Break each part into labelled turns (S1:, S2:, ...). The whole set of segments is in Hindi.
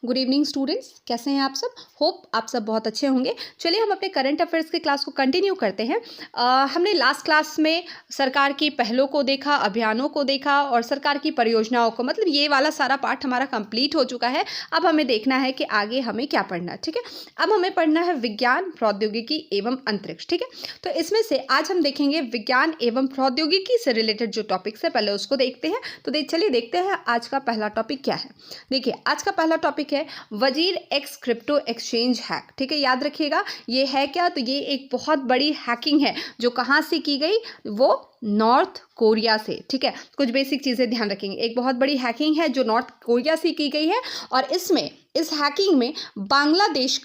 S1: गुड इवनिंग स्टूडेंट्स, कैसे हैं आप सब। होप आप सब बहुत अच्छे होंगे। चलिए हम अपने करंट अफेयर्स के क्लास को कंटिन्यू करते हैं। हमने लास्ट क्लास में सरकार की पहलों को देखा, अभियानों को देखा और सरकार की परियोजनाओं को, मतलब ये वाला सारा पार्ट हमारा कंप्लीट हो चुका है। अब हमें देखना है कि आगे हमें क्या पढ़ना है। ठीक है, अब हमें पढ़ना है विज्ञान, प्रौद्योगिकी एवं अंतरिक्ष। ठीक है, तो इसमें से आज हम देखेंगे विज्ञान एवं प्रौद्योगिकी से रिलेटेड जो टॉपिक्स है, पहले उसको देखते हैं। तो चलिए देखते हैं आज का पहला टॉपिक क्या है। देखिए आज का पहला टॉपिक है वजीर एक्स क्रिप्टो एक्सचेंज हैक। ठीक है, याद रखिएगा ये है क्या, तो ये एक बहुत बड़ी हैकिंग है जो कहाँ से की गई, वो नॉर्थ कोरिया से। ठीक है, कुछ बेसिक चीज़ें ध्यान रखेंगे। एक बहुत बड़ी हैकिंग है जो नॉर्थ कोरिया से की गई है और इस हैकिंग में बांग्लादेश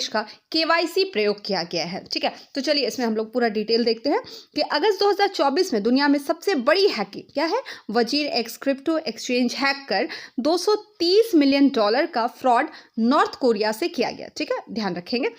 S1: का केवाईसी प्रयोग किया गया है। ठीक है, तो चलिए इसमें हम लोग पूरा डिटेल देखते हैं कि अगस्त 2024 में दुनिया में सबसे बड़ी हैकिंग क्या है। वजीर एक्स क्रिप्टो एक्सचेंज हैक कर $230 मिलियन का फ्रॉड नॉर्थ कोरिया से किया गया। ठीक है, ध्यान रखेंगे।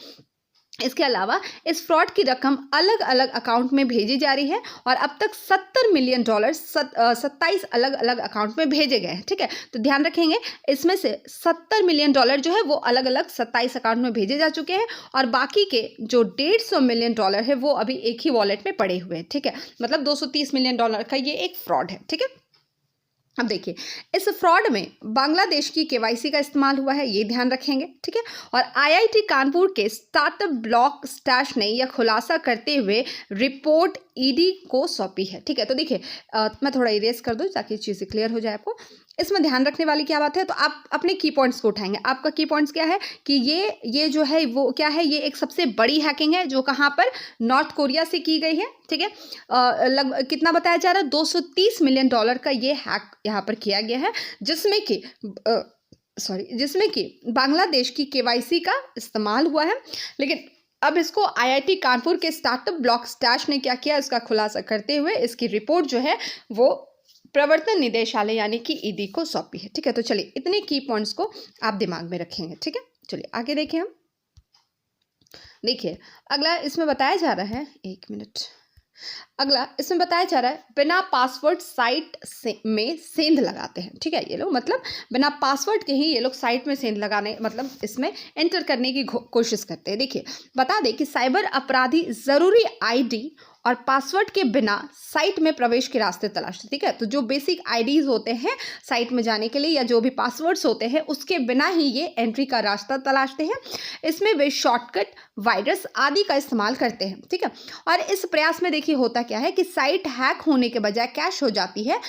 S1: इसके अलावा इस फ्रॉड की रकम अलग अलग अकाउंट में भेजी जा रही है और अब तक $70 मिलियन 27 अलग अलग अकाउंट में भेजे गए हैं। ठीक है, तो ध्यान रखेंगे इसमें से $70 मिलियन जो है वो अलग अलग 27 अकाउंट में भेजे जा चुके हैं और बाकी के जो $150 मिलियन है वो अभी एक ही वॉलेट में पड़े हुए हैं। ठीक है, मतलब $230 मिलियन का ये एक फ्रॉड है। ठीक है, अब देखिए इस फ्रॉड में बांग्लादेश की केवाईसी का इस्तेमाल हुआ है, ये ध्यान रखेंगे। ठीक है, और आईआईटी कानपुर के स्टार्टअप ब्लॉक स्टैश ने यह खुलासा करते हुए रिपोर्ट ईडी को सौंपी है। ठीक है, तो देखिए मैं थोड़ा इरेज कर दूं ताकि चीज़ें क्लियर हो जाए आपको। इसमें ध्यान रखने वाली क्या बात है, तो आप अपने की पॉइंट्स को उठाएंगे। आपका की पॉइंट्स क्या है कि ये जो है वो क्या है, ये एक सबसे बड़ी हैकिंग है जो कहाँ पर, नॉर्थ कोरिया से की गई है। ठीक है, लगभग कितना बताया जा रहा है, $230 मिलियन का ये हैक यहाँ पर किया गया है जिसमें कि बांग्लादेश की केवाईसी का इस्तेमाल हुआ है। लेकिन अब इसको आईआईटी कानपुर के स्टार्टअप ब्लॉक स्टैश ने क्या किया, इसका खुलासा करते हुए इसकी रिपोर्ट जो है वो प्रवर्तन निदेशालय यानी कि ईडी को सौंपी है। ठीक है, तो चलिए इतने की पॉइंट्स को आप दिमाग में रखेंगे। ठीक है, चलिए आगे देखें हम। देखिए अगला इसमें बताया जा रहा है, एक मिनट। अगला इसमें बताया जा रहा है बिना पासवर्ड साइट में सेंध लगाते हैं। ठीक है, ये लोग मतलब बिना पासवर्ड के ही ये लोग साइट में सेंध लगाने, मतलब इसमें एंटर करने की कोशिश करते हैं। देखिए बता दें कि साइबर अपराधी ज़रूरी आईडी और पासवर्ड के बिना साइट में प्रवेश के रास्ते तलाशते। ठीक है, तो जो बेसिक आईडीज होते हैं साइट में जाने के लिए या जो भी पासवर्ड्स होते हैं उसके बिना ही ये एंट्री का रास्ता तलाशते हैं। इसमें वे शॉर्टकट, वायरस आदि का इस्तेमाल करते हैं। ठीक है, और इस प्रयास में देखिए होता क्या है कि साइट हैक होने के बजाय कैश हो जाती है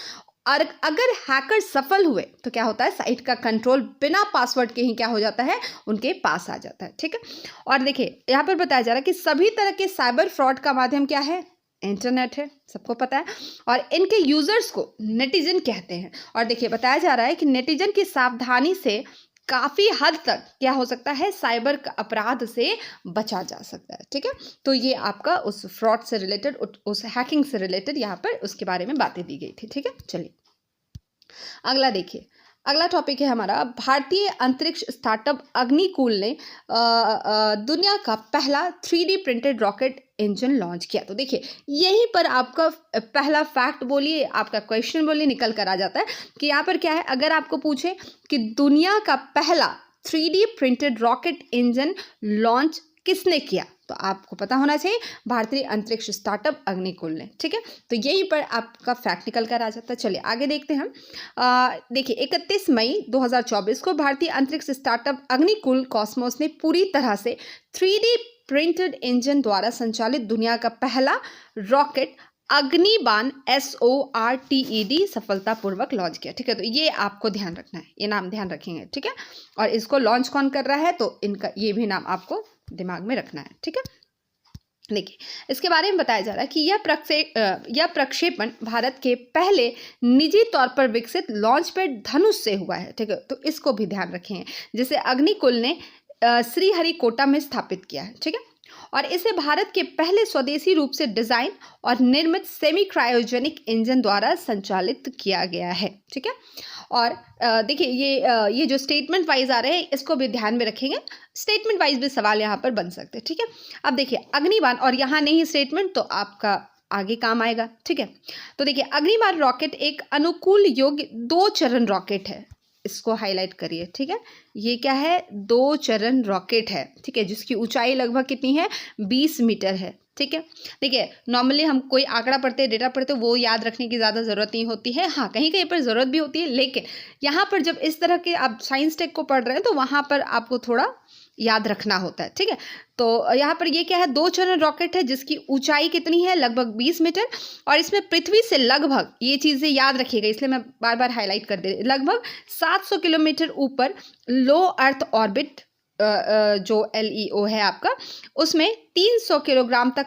S1: और अगर हैकर सफल हुए तो क्या होता है, साइट का कंट्रोल बिना पासवर्ड के ही क्या हो जाता है, उनके पास आ जाता है। ठीक है, और देखिए यहाँ पर बताया जा रहा है कि सभी तरह के साइबर फ्रॉड का माध्यम क्या है, इंटरनेट है, सबको पता है। और इनके यूजर्स को नेटिजन कहते हैं। और देखिए बताया जा रहा है कि नेटिजन की सावधानी से काफ़ी हद तक क्या हो सकता है, साइबर अपराध से बचा जा सकता है। ठीक है, तो ये आपका उस फ्रॉड से रिलेटेड, उस हैकिंग से रिलेटेड यहाँ पर उसके बारे में बातें दी गई थी। ठीक है, चलिए अगला देखिए। अगला टॉपिक है हमारा भारतीय अंतरिक्ष स्टार्टअप अग्निकुल ने दुनिया का पहला 3D printed rocket engine launch किया। तो देखिए यहीं पर आपका पहला फैक्ट बोलिए, आपका क्वेश्चन बोलिए निकल कर आ जाता है कि यहाँ पर क्या है। अगर आपको पूछे कि दुनिया का पहला 3D printed rocket engine launch किसने किया, तो आपको पता होना चाहिए भारतीय अंतरिक्ष स्टार्टअप अग्निकुल ने। ठीक है, तो यहीं पर आपका फैक्ट निकल कर आ जाता है। चलिए आगे देखते हैं हम। देखिए 31 मई 2024 को भारतीय अंतरिक्ष स्टार्टअप अग्निकुल कॉस्मोस ने पूरी तरह से 3D प्रिंटेड इंजन द्वारा संचालित दुनिया का पहला रॉकेट अग्निबाण SORTED सफलतापूर्वक लॉन्च किया। ठीक है, तो ये आपको ध्यान रखना है, ये नाम ध्यान रखेंगे। ठीक है, और इसको लॉन्च कौन कर रहा है, तो इनका ये भी नाम आपको दिमाग में रखना है। ठीक है, देखिए इसके बारे में बताया जा रहा है कि यह प्रक्षेपण भारत के पहले निजी तौर पर विकसित लॉन्च पैड धनुष से हुआ है। ठीक है, तो इसको भी ध्यान रखें, जिसे अग्निकुल ने श्रीहरिकोटा में स्थापित किया है। ठीक है, और इसे भारत के पहले स्वदेशी रूप से डिजाइन और निर्मित सेमी क्रायोजेनिक इंजन द्वारा संचालित किया गया है। ठीक है, और देखिए ये जो स्टेटमेंट वाइज आ रहे हैं इसको भी ध्यान में रखेंगे, स्टेटमेंट वाइज भी सवाल यहाँ पर बन सकते हैं। ठीक है, अब देखिए अग्निबाण, और यहाँ नहीं स्टेटमेंट तो आपका आगे काम आएगा। ठीक है, तो देखिए अग्निबाण रॉकेट एक अनुकूल योग्य 2 चरण रॉकेट है। इसको हाईलाइट करिए, ठीक है। ये क्या है, 2 चरण रॉकेट है, ठीक है, जिसकी ऊंचाई लगभग कितनी है, 20 मीटर है, ठीक है। देखिए नॉर्मली हम कोई आंकड़ा पढ़ते हैं, डेटा पढ़ते हैं, वो याद रखने की ज़्यादा ज़रूरत नहीं होती है। हाँ, कहीं कहीं पर ज़रूरत भी होती है, लेकिन यहाँ पर जब इस तरह के आप साइंस टेक को पढ़ रहे हैं तो वहाँ पर आपको थोड़ा याद रखना होता है, ठीक है। तो यहाँ पर ये क्या है, 2 चरण रॉकेट है जिसकी ऊंचाई कितनी है, लगभग 20 मीटर, और इसमें पृथ्वी से लगभग, ये चीज़ें याद रखिएगा इसलिए मैं बार बार हाईलाइट कर दे रही, लगभग 700 किलोमीटर ऊपर लो अर्थ ऑर्बिट जो LEO है आपका, उसमें 300 किलोग्राम तक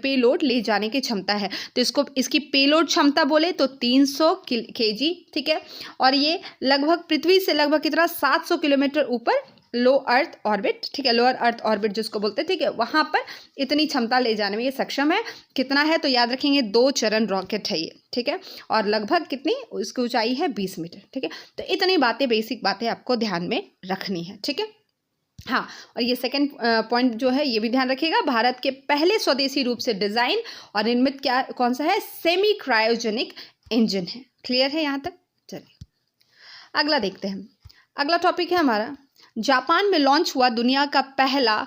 S1: पेलोड ले जाने की क्षमता है। तो इसकी पेलोड क्षमता बोले तो 300 kg, ठीक है। और ये लगभग पृथ्वी से लगभग कितना, 700 किलोमीटर ऊपर लो अर्थ ऑर्बिट, ठीक है, लोअर अर्थ ऑर्बिट जिसको बोलते हैं, ठीक है, वहाँ पर इतनी क्षमता ले जाने में ये सक्षम है। कितना है तो याद रखेंगे, 2 चरण रॉकेट है ये, ठीक है, और लगभग कितनी उसकी ऊंचाई है, 20 मीटर, ठीक है। तो इतनी बातें, बेसिक बातें आपको ध्यान में रखनी है, ठीक है। हाँ, और ये सेकंड पॉइंट जो है ये भी ध्यान रखिएगा, भारत के पहले स्वदेशी रूप से डिजाइन और निर्मित क्या कौन सा है, सेमी क्रायोजेनिक इंजन है। क्लियर है यहाँ तक? चलिए अगला देखते हैं। अगला टॉपिक है हमारा, जापान में लॉन्च हुआ दुनिया का पहला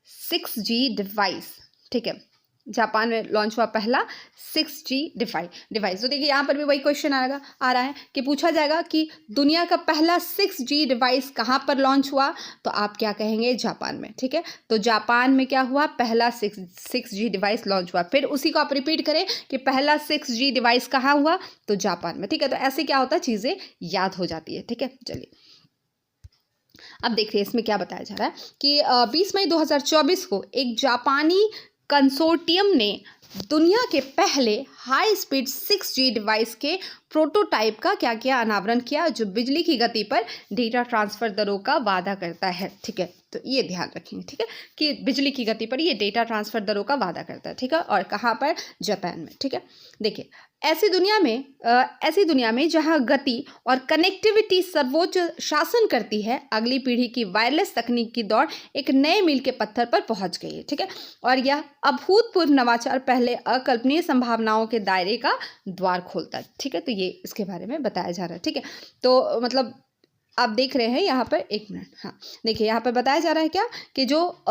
S1: 6G डिवाइस, ठीक है, जापान में लॉन्च हुआ पहला 6G डिवाइस। तो देखिए यहाँ पर भी वही क्वेश्चन आ रहा है कि पूछा जाएगा कि दुनिया का पहला 6G डिवाइस कहाँ पर लॉन्च हुआ, तो आप क्या कहेंगे, जापान में, ठीक है। तो जापान में क्या हुआ, पहला 6G डिवाइस लॉन्च हुआ। फिर उसी को आप रिपीट करें कि पहला 6G डिवाइस कहाँ हुआ, तो जापान में, ठीक है। तो ऐसे क्या होता है, चीज़ें याद हो जाती है, ठीक है। चलिए अब देखिए इसमें क्या बताया जा रहा है कि 20 मई 2024 को एक जापानी कंसोर्टियम ने दुनिया के पहले हाई स्पीड 6G डिवाइस के प्रोटोटाइप का क्या किया, अनावरण किया, जो बिजली की गति पर डेटा ट्रांसफर दरों का वादा करता है, ठीक है। तो ये ध्यान रखेंगे, ठीक है, कि बिजली की गति पर ये डेटा ट्रांसफर दरों का वादा करता है, ठीक है, और कहाँ पर, जापान में, ठीक है। देखिए ऐसी दुनिया में जहां गति और कनेक्टिविटी सर्वोच्च शासन करती है, अगली पीढ़ी की वायरलेस तकनीक की दौड़ एक नए मील के पत्थर पर पहुंच गई है, ठीक है। और यह अभूतपूर्व नवाचार पहले अकल्पनीय संभावनाओं के दायरे का द्वार खोलता है, ठीक है। तो ये इसके बारे में बताया जा रहा है, ठीक है। तो मतलब आप देख रहे हैं यहाँ पर, एक मिनट, हाँ देखिए यहाँ पर बताया जा रहा है क्या कि जो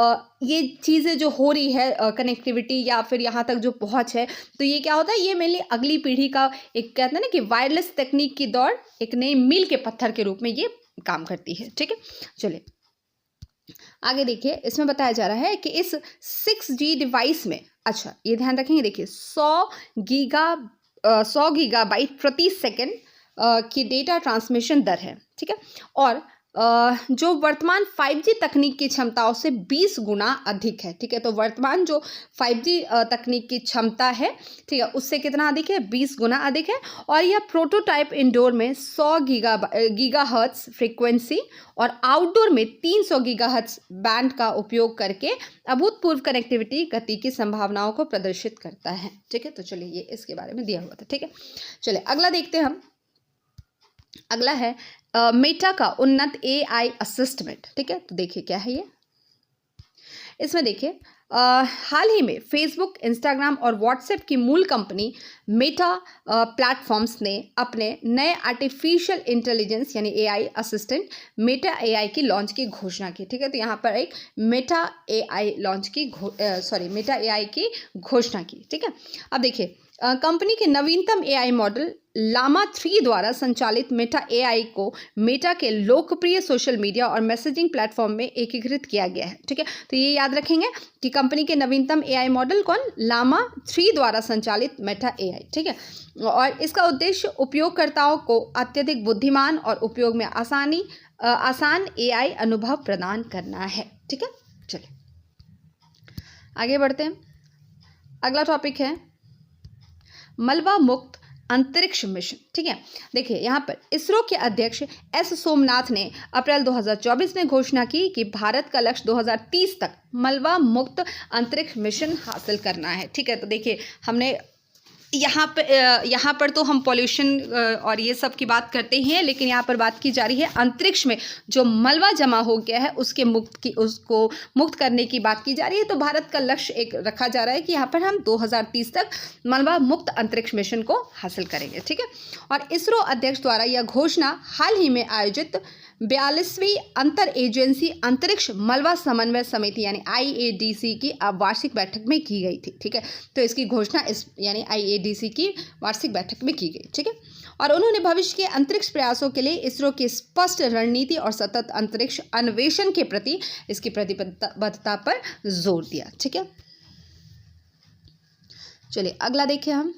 S1: ये चीज़ें जो हो रही है, कनेक्टिविटी या फिर यहाँ तक जो पहुँच है, तो ये क्या होता है, ये मेनली अगली पीढ़ी का एक कहते हैं ना कि वायरलेस तकनीक की दौड़ एक नई मील के पत्थर के रूप में ये काम करती है, ठीक है। चलिए आगे देखिए, इसमें बताया जा रहा है कि इस 6G डिवाइस में, अच्छा ये ध्यान रखेंगे, देखिए 100 गीगाबाइट प्रति सेकेंड की डेटा ट्रांसमिशन दर है, ठीक है। और जो वर्तमान 5G तकनीक की क्षमताओं से 20 गुना अधिक है, ठीक है। तो वर्तमान जो 5G तकनीक की क्षमता है, ठीक है, उससे कितना अधिक है, 20 गुना अधिक है। और यह प्रोटोटाइप इंडोर में 100 गीगाहर्ट्ज फ्रीक्वेंसी और आउटडोर में 300 गीगाहर्ट्ज बैंड का उपयोग करके अभूतपूर्व कनेक्टिविटी गति की संभावनाओं को प्रदर्शित करता है, ठीक है। तो चलिए ये इसके बारे में दिया हुआ था, ठीक है। चलिए अगला देखते हैं हम। अगला है मेटा का उन्नत AI असिस्टेंट, ठीक है। तो देखिए क्या है ये, इसमें देखिए हाल ही में फेसबुक, इंस्टाग्राम और व्हाट्सएप की मूल कंपनी मेटा प्लेटफॉर्म्स ने अपने नए आर्टिफिशियल इंटेलिजेंस यानी AI असिस्टेंट मेटा AI की लॉन्च की घोषणा की, ठीक है। तो यहाँ पर एक मेटा AI की घोषणा की, ठीक है। अब देखिए कंपनी के नवीनतम AI मॉडल लामा 3 द्वारा संचालित मेटा AI को मेटा के लोकप्रिय सोशल मीडिया और मैसेजिंग प्लेटफॉर्म में एकीकृत किया गया है, ठीक है। तो ये याद रखेंगे कि कंपनी के नवीनतम AI मॉडल कौन, लामा 3 द्वारा संचालित मेटा AI, ठीक है। और इसका उद्देश्य उपयोगकर्ताओं को अत्यधिक बुद्धिमान और उपयोग में आसान AI अनुभव प्रदान करना है, ठीक है। चलिए आगे बढ़ते हैं। अगला टॉपिक है मलबा मुक्त अंतरिक्ष मिशन, ठीक है। देखिए यहाँ पर इसरो के अध्यक्ष S सोमनाथ ने अप्रैल 2024 में घोषणा की कि भारत का लक्ष्य 2030 तक मलबा मुक्त अंतरिक्ष मिशन हासिल करना है, ठीक है। तो देखिए हमने यहाँ पर तो हम पॉल्यूशन और ये सब की बात करते ही हैं, लेकिन यहाँ पर बात की जा रही है अंतरिक्ष में जो मलबा जमा हो गया है उसको मुक्त करने की बात की जा रही है। तो भारत का लक्ष्य एक रखा जा रहा है कि यहाँ पर हम 2030 तक मलबा मुक्त अंतरिक्ष मिशन को हासिल करेंगे, ठीक है। और इसरो अध्यक्ष द्वारा यह घोषणा हाल ही में आयोजित 42वीं अंतर एजेंसी अंतरिक्ष मलबा समन्वय समिति यानी IADC की वार्षिक बैठक में की गई थी, ठीक है। तो इसकी घोषणा इस यानी IADC की वार्षिक बैठक में की गई, ठीक है। और उन्होंने भविष्य के अंतरिक्ष प्रयासों के लिए इसरो की स्पष्ट रणनीति और सतत अंतरिक्ष अन्वेषण के प्रति इसकी प्रतिबद्धता पर जोर दिया, ठीक है। चलिए अगला देखिए हम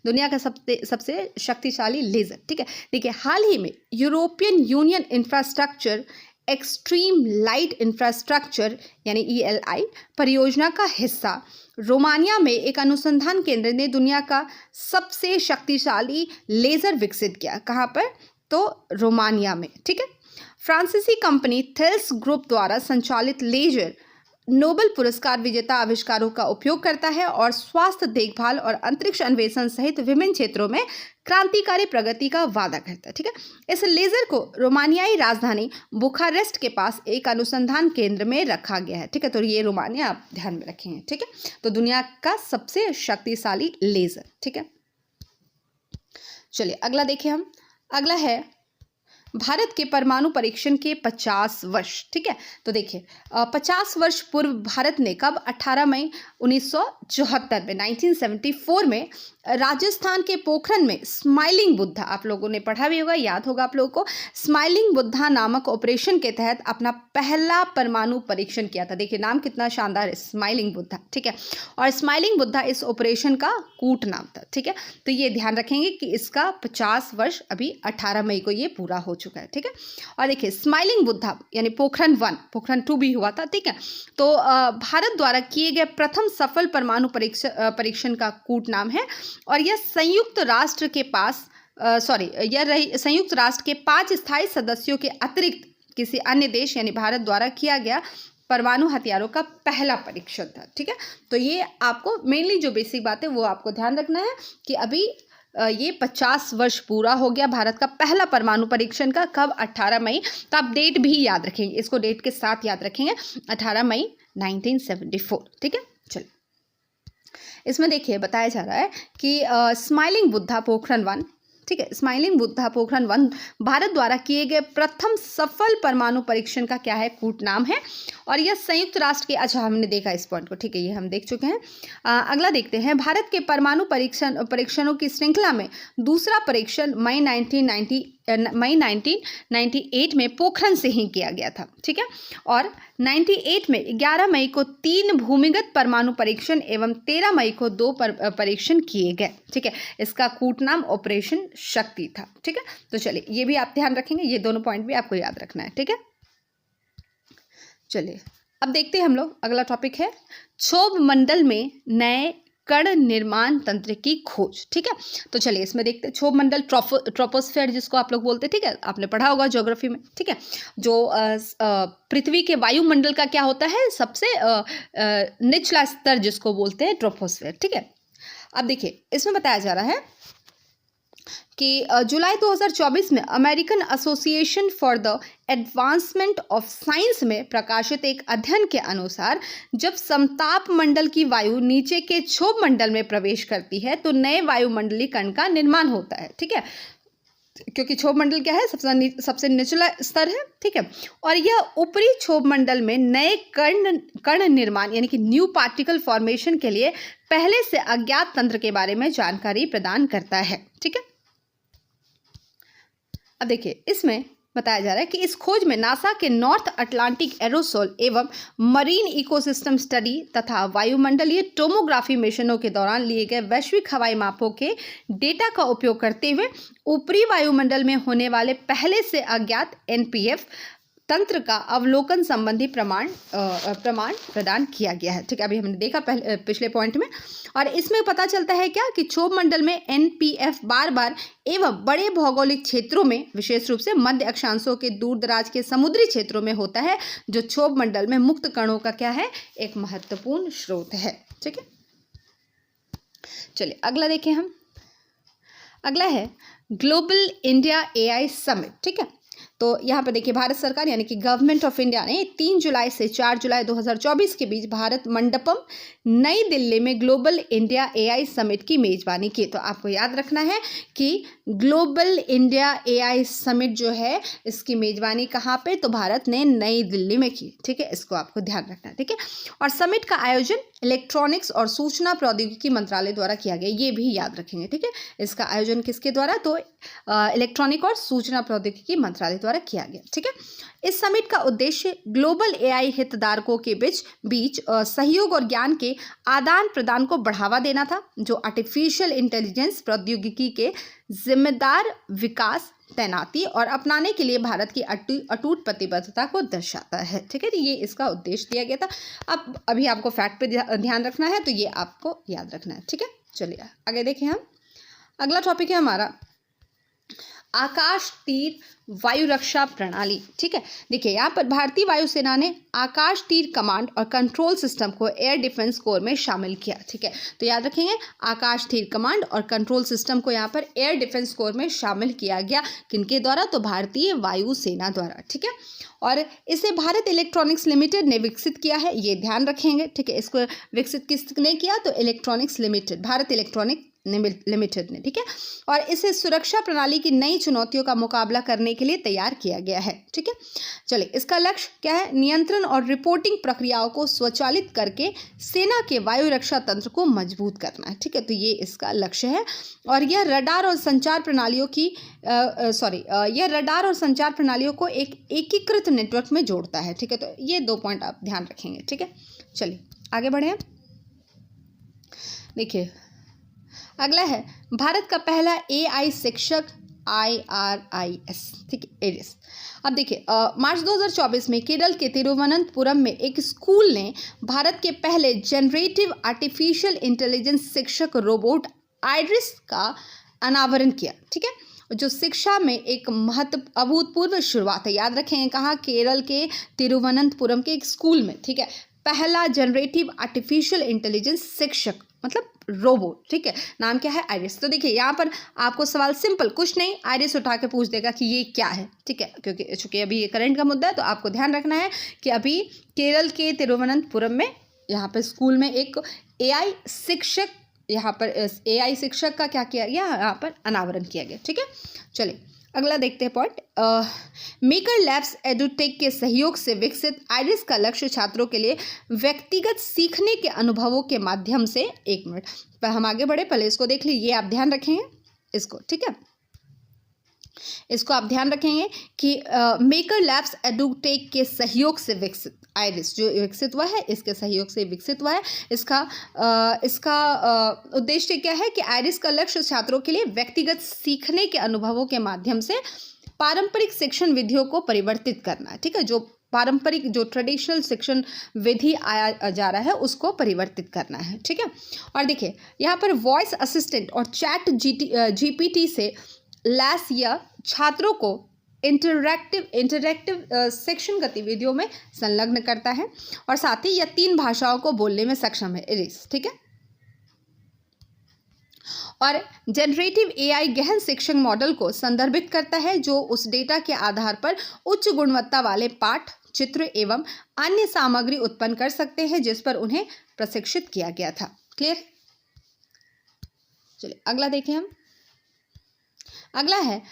S1: दुनिया का सबसे शक्तिशाली लेजर, ठीक है। देखिए हाल ही में European union infrastructure extreme light infrastructure यानी ELI परियोजना का हिस्सा रोमानिया में एक अनुसंधान केंद्र ने दुनिया का सबसे शक्तिशाली लेजर विकसित किया। कहाँ पर? तो रोमानिया में, ठीक है। फ्रांसीसी कंपनी थेल्स ग्रुप द्वारा संचालित लेजर नोबेल पुरस्कार विजेता आविष्कारों का उपयोग करता है और स्वास्थ्य देखभाल और अंतरिक्ष अन्वेषण सहित विभिन्न क्षेत्रों में क्रांतिकारी प्रगति का वादा करता है, ठीक है। इस लेजर को रोमानियाई राजधानी बुखारेस्ट के पास एक अनुसंधान केंद्र में रखा गया है, ठीक है। तो ये रोमानिया आप ध्यान में रखेंगे, ठीक है। तो दुनिया का सबसे शक्तिशाली लेजर, ठीक है। चलिए अगला देखिए हम, अगला है भारत के परमाणु परीक्षण के 50 वर्ष, ठीक है। तो देखिए 50 वर्ष पूर्व भारत ने कब 18 मई 1974 में 1974 में राजस्थान के पोखरण में स्माइलिंग बुद्धा, आप लोगों ने पढ़ा भी होगा, याद होगा आप लोगों को, स्माइलिंग बुद्धा नामक ऑपरेशन के तहत अपना पहला परमाणु परीक्षण किया था। देखिए नाम कितना शानदार है, स्माइलिंग बुद्धा, ठीक है। और स्माइलिंग बुद्धा इस ऑपरेशन का कूट नाम था, ठीक है। तो ये ध्यान रखेंगे कि इसका 50 वर्ष अभी 18 मई को ये पूरा हो चुका है, ठीक है। और देखिए स्माइलिंग बुद्धा यानी पोखरण 1, पोखरण 2 भी हुआ था, ठीक है। तो भारत द्वारा किए गए प्रथम सफल परमाणु परीक्षण का कूट नाम है और यह संयुक्त राष्ट्र के 5 स्थायी सदस्यों के अतिरिक्त किसी अन्य देश यानी भारत द्वारा किया गया परमाणु हथियारों का पहला परीक्षण था, ठीक है। तो ये आपको मेनली जो बेसिक बात है वो आपको ध्यान रखना है कि अभी ये 50 वर्ष पूरा हो गया भारत का पहला परमाणु परीक्षण का, कब? 18 मई। तो आप डेट भी याद रखेंगे, इसको डेट के साथ याद रखेंगे, 18 मई 1974, ठीक है। चलिए इसमें देखिए बताया जा रहा है कि स्माइलिंग बुद्धा पोखरण 1, ठीक है, स्माइलिंग बुद्धा पोखरण 1 भारत द्वारा किए गए प्रथम सफल परमाणु परीक्षण का क्या है? कूट नाम है। और यह संयुक्त राष्ट्र के, अच्छा हमने देखा इस पॉइंट को, ठीक है, ये हम देख चुके हैं। अगला देखते हैं, भारत के परमाणु परीक्षणों की श्रृंखला में दूसरा परीक्षण मई 1998 में पोखरण से ही किया गया था, ठीक है। और 98 में 11 मई को 3 भूमिगत परमाणु परीक्षण एवं 13 मई को 2 परीक्षण किए गए, ठीक है। इसका कूट नाम ऑपरेशन शक्ति था, ठीक है। तो चलिए ये भी आप ध्यान रखेंगे, ये दोनों पॉइंट भी आपको याद रखना है, ठीक है। चलिए अब देखते हैं हम लोग, अगला टॉपिक है क्षोभ मंडल में नए कण निर्माण तंत्र की खोज, ठीक है। तो चलिए इसमें देखते हैं क्षोभ मंडल, ट्रोपोस्फेयर जिसको आप लोग बोलते हैं, ठीक है, आपने पढ़ा होगा ज्योग्राफी में, ठीक है। जो पृथ्वी के वायुमंडल का क्या होता है? सबसे निचला स्तर जिसको बोलते हैं ट्रोपोस्फेयर, ठीक है। अब देखिए इसमें बताया जा रहा है कि जुलाई 2024 में American association for the advancement of science में प्रकाशित एक अध्ययन के अनुसार जब समताप मंडल की वायु नीचे के क्षोभ मंडल में प्रवेश करती है तो नए वायुमंडलीय कण का निर्माण होता है, ठीक है, क्योंकि क्षोभ मंडल क्या है? सबसे निचला स्तर है, ठीक है। और यह ऊपरी क्षोभ मंडल में नए कण निर्माण यानी कि न्यू पार्टिकल फॉर्मेशन के लिए पहले से अज्ञात तंत्र के बारे में जानकारी प्रदान करता है, ठीक है। अब देखिए इसमें बताया जा रहा है कि इस खोज में नासा के नॉर्थ अटलांटिक एरोसोल एवं मरीन इकोसिस्टम स्टडी तथा वायुमंडलीय टोमोग्राफी मिशनों के दौरान लिए गए वैश्विक हवाई मापों के डेटा का उपयोग करते हुए ऊपरी वायुमंडल में होने वाले पहले से अज्ञात NPF तंत्र का अवलोकन संबंधी प्रमाण प्रदान किया गया है, ठीक है। अभी हमने देखा पिछले पॉइंट में। और इसमें पता चलता है क्या कि क्षोभ मंडल में NPF बार बार एवं बड़े भौगोलिक क्षेत्रों में, विशेष रूप से मध्य अक्षांशों के दूर दराज के समुद्री क्षेत्रों में होता है, जो क्षोभ मंडल में मुक्त कणों का क्या है? एक महत्वपूर्ण स्रोत है, ठीक है। चलिए अगला देखें हम। अगला है ग्लोबल इंडिया एआई समिट। ठीक है, तो यहाँ पर देखिए भारत सरकार यानी कि गवर्नमेंट ऑफ इंडिया ने 3 जुलाई से 4 जुलाई 2024 के बीच भारत मंडपम नई दिल्ली में ग्लोबल इंडिया एआई समिट की मेजबानी की। तो आपको याद रखना है कि ग्लोबल इंडिया एआई समिट जो है इसकी मेजबानी कहाँ पे, तो भारत ने नई दिल्ली में की। ठीक है, इसको आपको ध्यान रखना है। ठीक है, और समिट का आयोजन इलेक्ट्रॉनिक्स और सूचना प्रौद्योगिकी मंत्रालय द्वारा किया गया, ये भी याद रखेंगे। ठीक है, इसका आयोजन किसके द्वारा, तो इलेक्ट्रॉनिक और सूचना प्रौद्योगिकी मंत्रालय द्वारा किया गया। ठीक है, इस समिट का उद्देश्य ग्लोबल एआई हितधारकों के बीच सहयोग और ज्ञान के आदान प्रदान को बढ़ावा देना था, जो आर्टिफिशियल इंटेलिजेंस प्रौद्योगिकी के जिम्मेदार विकास, तैनाती और अपनाने के लिए भारत की अटूट प्रतिबद्धता को दर्शाता है। ठीक है, तो ये इसका उद्देश्य दिया गया था। अब अभी आपको फैक्ट पे ध्यान रखना है, तो ये आपको याद रखना है। ठीक है, चलिए आगे देखें हम। अगला टॉपिक है हमारा आकाश तीर वायु रक्षा प्रणाली। ठीक है, देखिए यहाँ पर भारतीय वायुसेना ने आकाश तीर कमांड और कंट्रोल सिस्टम को एयर डिफेंस कोर में शामिल किया। ठीक है, तो याद रखेंगे आकाश तीर कमांड और कंट्रोल सिस्टम को यहाँ पर एयर डिफेंस कोर में शामिल किया गया। किनके द्वारा, तो भारतीय वायुसेना द्वारा। ठीक है, और इसे भारत इलेक्ट्रॉनिक्स लिमिटेड ने विकसित किया है, ये ध्यान रखेंगे। ठीक है, इसको विकसित किसने किया, तो electronics limited, Bharat electronic limited ने। ठीक है, और इसे सुरक्षा प्रणाली की नई चुनौतियों का मुकाबला करने के लिए तैयार किया गया है। ठीक है, चलिए इसका लक्ष्य क्या है, नियंत्रण और रिपोर्टिंग प्रक्रियाओं को स्वचालित करके सेना के वायु रक्षा तंत्र को मजबूत करना है। ठीक है, तो ये इसका लक्ष्य है, और यह रडार और संचार प्रणालियों को एक एकीकृत नेटवर्क में जोड़ता है। ठीक है, तो ये 2 पॉइंट आप ध्यान रखेंगे। ठीक है, चलिए आगे बढ़े। देखिए अगला है भारत का पहला एआई शिक्षक IRIS। ठीक है, एरिस। अब देखिए मार्च 2024 में केरल के तिरुवनंतपुरम में एक स्कूल ने भारत के पहले जनरेटिव आर्टिफिशियल इंटेलिजेंस शिक्षक रोबोट आइरिस का अनावरण किया। ठीक है, जो शिक्षा में एक अभूतपूर्व शुरुआत है। याद रखें कहाँ, केरल के तिरुवनंतपुरम के एक स्कूल में। ठीक है, पहला जनरेटिव आर्टिफिशियल इंटेलिजेंस शिक्षक मतलब रोबोट। ठीक है, नाम क्या है, आइरिस। तो देखिए यहाँ पर आपको सवाल सिंपल कुछ नहीं, आइरिस उठा के पूछ देगा कि ये क्या है। ठीक है, क्योंकि चूंकि अभी ये करंट का मुद्दा है, तो आपको ध्यान रखना है कि अभी केरल के तिरुवनंतपुरम में यहाँ पर स्कूल में एक एआई शिक्षक, यहाँ पर एआई शिक्षक का क्या किया गया, यहाँ पर अनावरण किया गया। ठीक है, चलिए अगला देखते हैं पॉइंट। मेकर लैब्स एडुटेक के सहयोग से विकसित आइरिस का लक्ष्य छात्रों के लिए व्यक्तिगत सीखने के अनुभवों के माध्यम से, 1 मिनट पर हम आगे बढ़े, पहले इसको देख लीजिए, ये आप ध्यान रखेंगे इसको। ठीक है, इसको आप ध्यान रखेंगे कि मेकर लैब्स एडुटेक के सहयोग से विकसित आइरिस जो विकसित हुआ है, इसके सहयोग से विकसित हुआ है। इसका उद्देश्य क्या है कि आइरिस का लक्ष्य छात्रों के लिए व्यक्तिगत सीखने के अनुभवों के माध्यम से पारंपरिक शिक्षण विधियों को परिवर्तित करना है। ठीक है, जो पारंपरिक जो ट्रेडिशनल शिक्षण विधि आया जा रहा है उसको परिवर्तित करना है। ठीक है, और देखिए यहाँ पर वॉइस असिस्टेंट और चैट GPT से लैस या छात्रों को इंटरैक्टिव शिक्षण गतिविधियों में संलग्न करता है, और साथ ही यह 3 भाषाओं को बोलने में सक्षम है, इरिस। ठीक है, और जनरेटिव एआई गहन शिक्षण मॉडल को संदर्भित करता है, जो उस डेटा के आधार पर उच्च गुणवत्ता वाले पाठ, चित्र एवं अन्य सामग्री उत्पन्न कर सकते हैं जिस पर उन्हें प्रशिक्षित किया गया था। क्लियर? चलिए अगला देखें हम। अगला है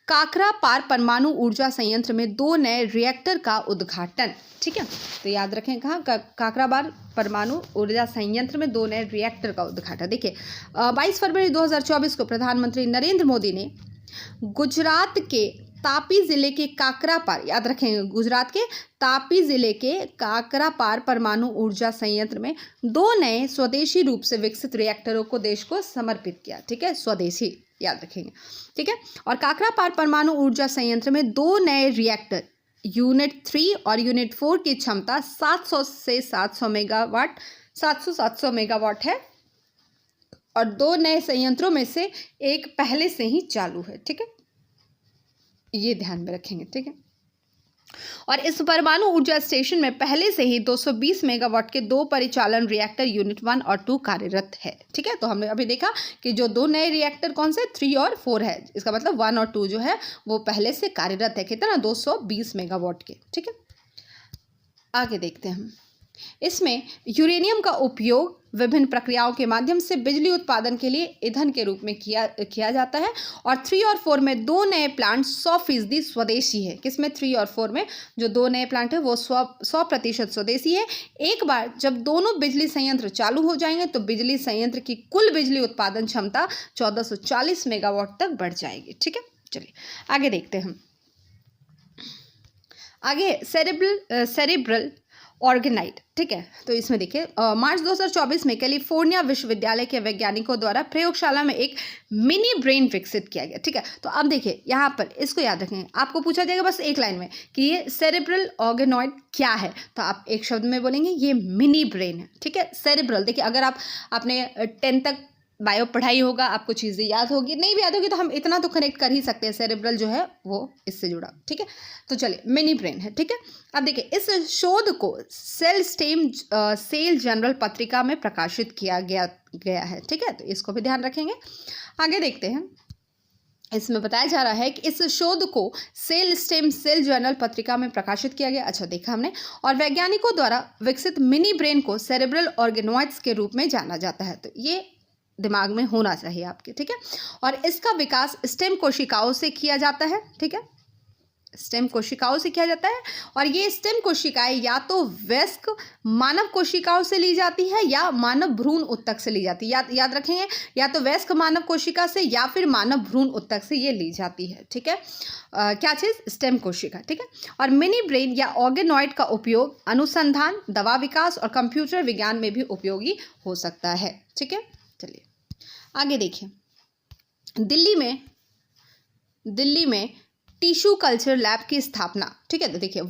S1: काकरा पार परमाणु ऊर्जा संयंत्र में 2 नए रिएक्टर का उद्घाटन। ठीक है, तो याद रखें कहाँ, काकरा पार परमाणु ऊर्जा संयंत्र में 2 नए रिएक्टर का उद्घाटन। देखिए 22 फरवरी 2024 को प्रधानमंत्री नरेंद्र मोदी ने गुजरात के तापी जिले के काकरापार, याद रखेंगे गुजरात के तापी जिले के काकरापार परमाणु ऊर्जा संयंत्र में 2 नए स्वदेशी रूप से विकसित रिएक्टरों को देश को समर्पित किया। ठीक है, स्वदेशी याद रखेंगे। ठीक है, और काकरापार परमाणु ऊर्जा संयंत्र में 2 नए रिएक्टर यूनिट 3 और यूनिट 4 की क्षमता 700 से 700 मेगावाट 700 मेगावाट है, और 2 नए संयंत्रों में से एक पहले से ही चालू है। ठीक है, ये ध्यान में रखेंगे। ठीक है, और इस परमाणु ऊर्जा स्टेशन में पहले से ही 220 मेगावाट के 2 परिचालन रिएक्टर यूनिट 1 और 2 कार्यरत है। ठीक है, तो हमने अभी देखा कि जो 2 नए रिएक्टर कौन से 3 और 4 है, इसका मतलब 1 और 2 जो है वो पहले से कार्यरत है। कितना 220 मेगावाट के। ठीक है, आगे देखते हैं हम। इसमें यूरेनियम का उपयोग विभिन्न प्रक्रियाओं के माध्यम से बिजली उत्पादन के लिए ईंधन के रूप में किया जाता है। और 3 और 4 में 2 नए प्लांट 100% स्वदेशी है। किसमें 3 और 4 में जो 2 नए प्लांट है वो 100% स्वदेशी है। एक बार जब दोनों बिजली संयंत्र चालू हो जाएंगे तो बिजली संयंत्र की कुल बिजली उत्पादन क्षमता 1440 मेगावाट तक बढ़ जाएगी। ठीक है, चलिए आगे देखते हैं हम। आगे सेरेब्रल ऑर्गेनाइड। ठीक है, तो इसमें देखिए मार्च 2024 में कैलिफोर्निया विश्वविद्यालय के वैज्ञानिकों द्वारा प्रयोगशाला में एक मिनी ब्रेन विकसित किया गया। ठीक है, तो अब देखिए यहाँ पर इसको याद रखेंगे, आपको पूछा जाएगा बस एक लाइन में कि ये सेरेब्रल ऑर्गेनॉइड क्या है, तो आप एक शब्द में बोलेंगे ये मिनी ब्रेन है। ठीक है, सेरेब्रल, देखिए अगर आपने 10 तक बायो पढ़ाई होगा, आपको चीज़ें याद होगी, नहीं भी याद होगी तो हम इतना तो कनेक्ट कर ही सकते हैं, सेरेब्रल जो है वो इससे जुड़ा। ठीक है, तो चलिए मिनी ब्रेन है। ठीक है, अब देखिए इस शोध को सेल जर्नल पत्रिका में प्रकाशित किया गया है। ठीक है, तो इसको भी ध्यान रखेंगे। आगे देखते हैं, इसमें बताया जा रहा है कि इस शोध को सेल जर्नल पत्रिका में प्रकाशित किया गया। अच्छा, देखा हमने। और वैज्ञानिकों द्वारा विकसित मिनी ब्रेन को सेरेब्रल ऑर्गेनॉइड्स के रूप में जाना जाता है। तो ये दिमाग में होना चाहिए आपके। ठीक है, और इसका विकास स्टेम कोशिकाओं से किया जाता है। ठीक है, स्टेम कोशिकाओं से किया जाता है। और ये स्टेम कोशिकाएं या तो वयस्क मानव कोशिकाओं से ली जाती है या मानव भ्रूण उत्तक से ली जाती है। याद रखेंगे, या तो वयस्क मानव कोशिका से या फिर मानव भ्रूण उत्तक से ये ली जाती है। ठीक है, क्या चीज़? स्टेम कोशिका। ठीक है, और मिनी ब्रेन या ऑर्गेनॉइड का उपयोग अनुसंधान, दवा विकास और कंप्यूटर विज्ञान में भी उपयोगी हो सकता है। ठीक है, चलिए आगे देखिए। दिल्ली में टिश्यू कल्चर लैब की स्थापना। ठीक है, तो देखिए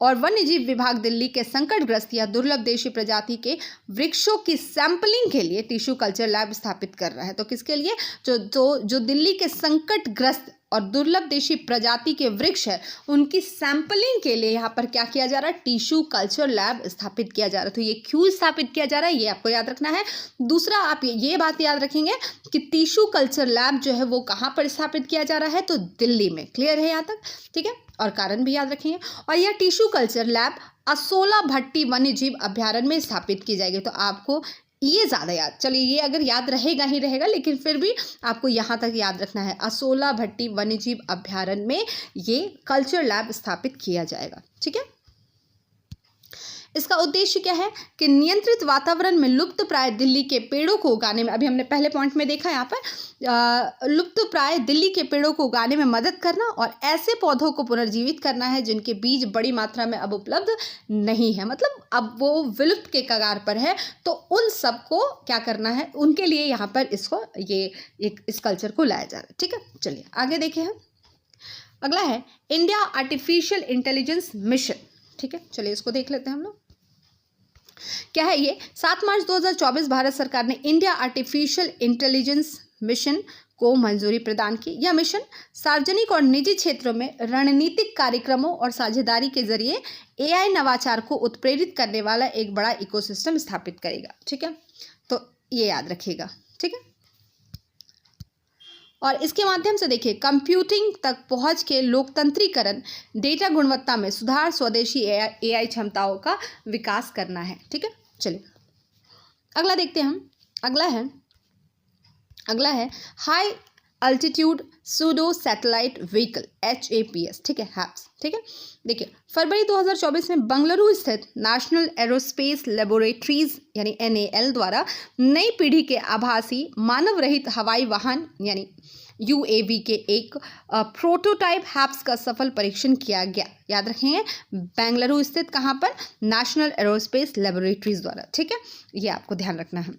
S1: वन्यजीव विभाग दिल्ली के संकटग्रस्त या दुर्लभ देशी प्रजाति के वृक्षों की सैंपलिंग के लिए टिश्यू कल्चर लैब स्थापित कर रहा है। तो किसके लिए? जो दिल्ली के संकटग्रस्त और दुर्लभ देशी प्रजाति के वृक्ष है उनकी सैंपलिंग के लिए यहाँ पर क्या किया जा रहा है? टिश्यू कल्चर लैब स्थापित किया जा रहा है। तो ये क्यों स्थापित किया जा रहा है ये आपको याद रखना है। दूसरा, आप ये बात याद रखेंगे कि टिश्यू कल्चर लैब जो है वो कहाँ पर स्थापित किया जा रहा है? तो दिल्ली में। क्लियर है यहाँ तक? ठीक है, और कारण भी याद रखेंगे। और यह टिश्यू कल्चर लैब असोला भट्टी वन्यजीव अभ्यारण्य में स्थापित की जाएगी। तो आपको ये ज़्यादा याद, चलिए ये अगर याद रहेगा ही रहेगा, लेकिन फिर भी आपको यहाँ तक याद रखना है, असोला भट्टी वन्यजीव अभ्यारण्य में ये कल्चर लैब स्थापित किया जाएगा। ठीक है, इसका उद्देश्य क्या है कि नियंत्रित वातावरण में लुप्त प्राय दिल्ली के पेड़ों को उगाने में, अभी हमने पहले पॉइंट में देखा यहाँ पर लुप्त प्राय दिल्ली के पेड़ों को उगाने में मदद करना और ऐसे पौधों को पुनर्जीवित करना है जिनके बीज बड़ी मात्रा में अब उपलब्ध नहीं है, मतलब अब वो विलुप्त के कगार पर है। तो उन सबको क्या करना है, उनके लिए यहाँ पर इसको इस कल्चर को लाया जा रहा है। ठीक है, चलिए आगे देखें हम। अगला है इंडिया आर्टिफिशियल इंटेलिजेंस मिशन। ठीक है, चलिए इसको देख लेते हैं हम लोग। क्या है ये? 7 मार्च 2024 भारत सरकार ने इंडिया आर्टिफिशियल इंटेलिजेंस मिशन को मंजूरी प्रदान की। यह मिशन सार्वजनिक और निजी क्षेत्रों में रणनीतिक कार्यक्रमों और साझेदारी के जरिए एआई नवाचार को उत्प्रेरित करने वाला एक बड़ा इकोसिस्टम स्थापित करेगा। ठीक है, तो ये याद रखिएगा। ठीक है, और इसके माध्यम से देखिए कंप्यूटिंग तक पहुंच के लोकतंत्रीकरण, डेटा गुणवत्ता में सुधार, स्वदेशी एआई क्षमताओं का विकास करना है। ठीक है, चलिए अगला देखते हैं हम। अगला है high altitude pseudo satellite vehicle HAPS। ठीक है, हैप्स। ठीक है, देखिए फरवरी 2024 में बंगलुरु स्थित नेशनल एरोस्पेस लेबोरेटरीज यानी NAL द्वारा नई पीढ़ी के आभासी मानव रहित हवाई वाहन यानी UAV के एक प्रोटोटाइप हैप्स का सफल परीक्षण किया गया। याद रखेंगे, बेंगलुरु स्थित कहाँ पर? नेशनल एरोस्पेस लेबोरेटरीज द्वारा। ठीक है, ये आपको ध्यान रखना है।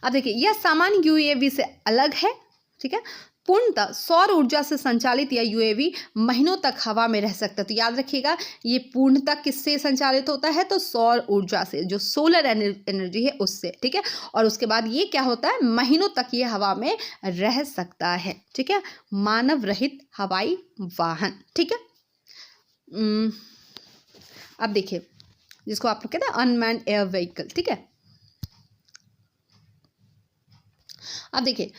S1: अब देखिए यह सामान्य UAV से अलग है। ठीक है, पूर्णतः सौर ऊर्जा से संचालित यह UAV महीनों तक हवा में रह सकता है। तो याद रखिएगा ये पूर्णतः किससे संचालित होता है? तो सौर ऊर्जा से, जो सोलर एनर्जी है उससे। ठीक है, और उसके बाद ये क्या होता है? महीनों तक ये हवा में रह सकता है। ठीक है, मानव रहित हवाई वाहन। ठीक है, अब देखिए, जिसको आप लोग कहते हैं अनमैन्ड एयर व्हीकल, ठीक है। अब देखिए,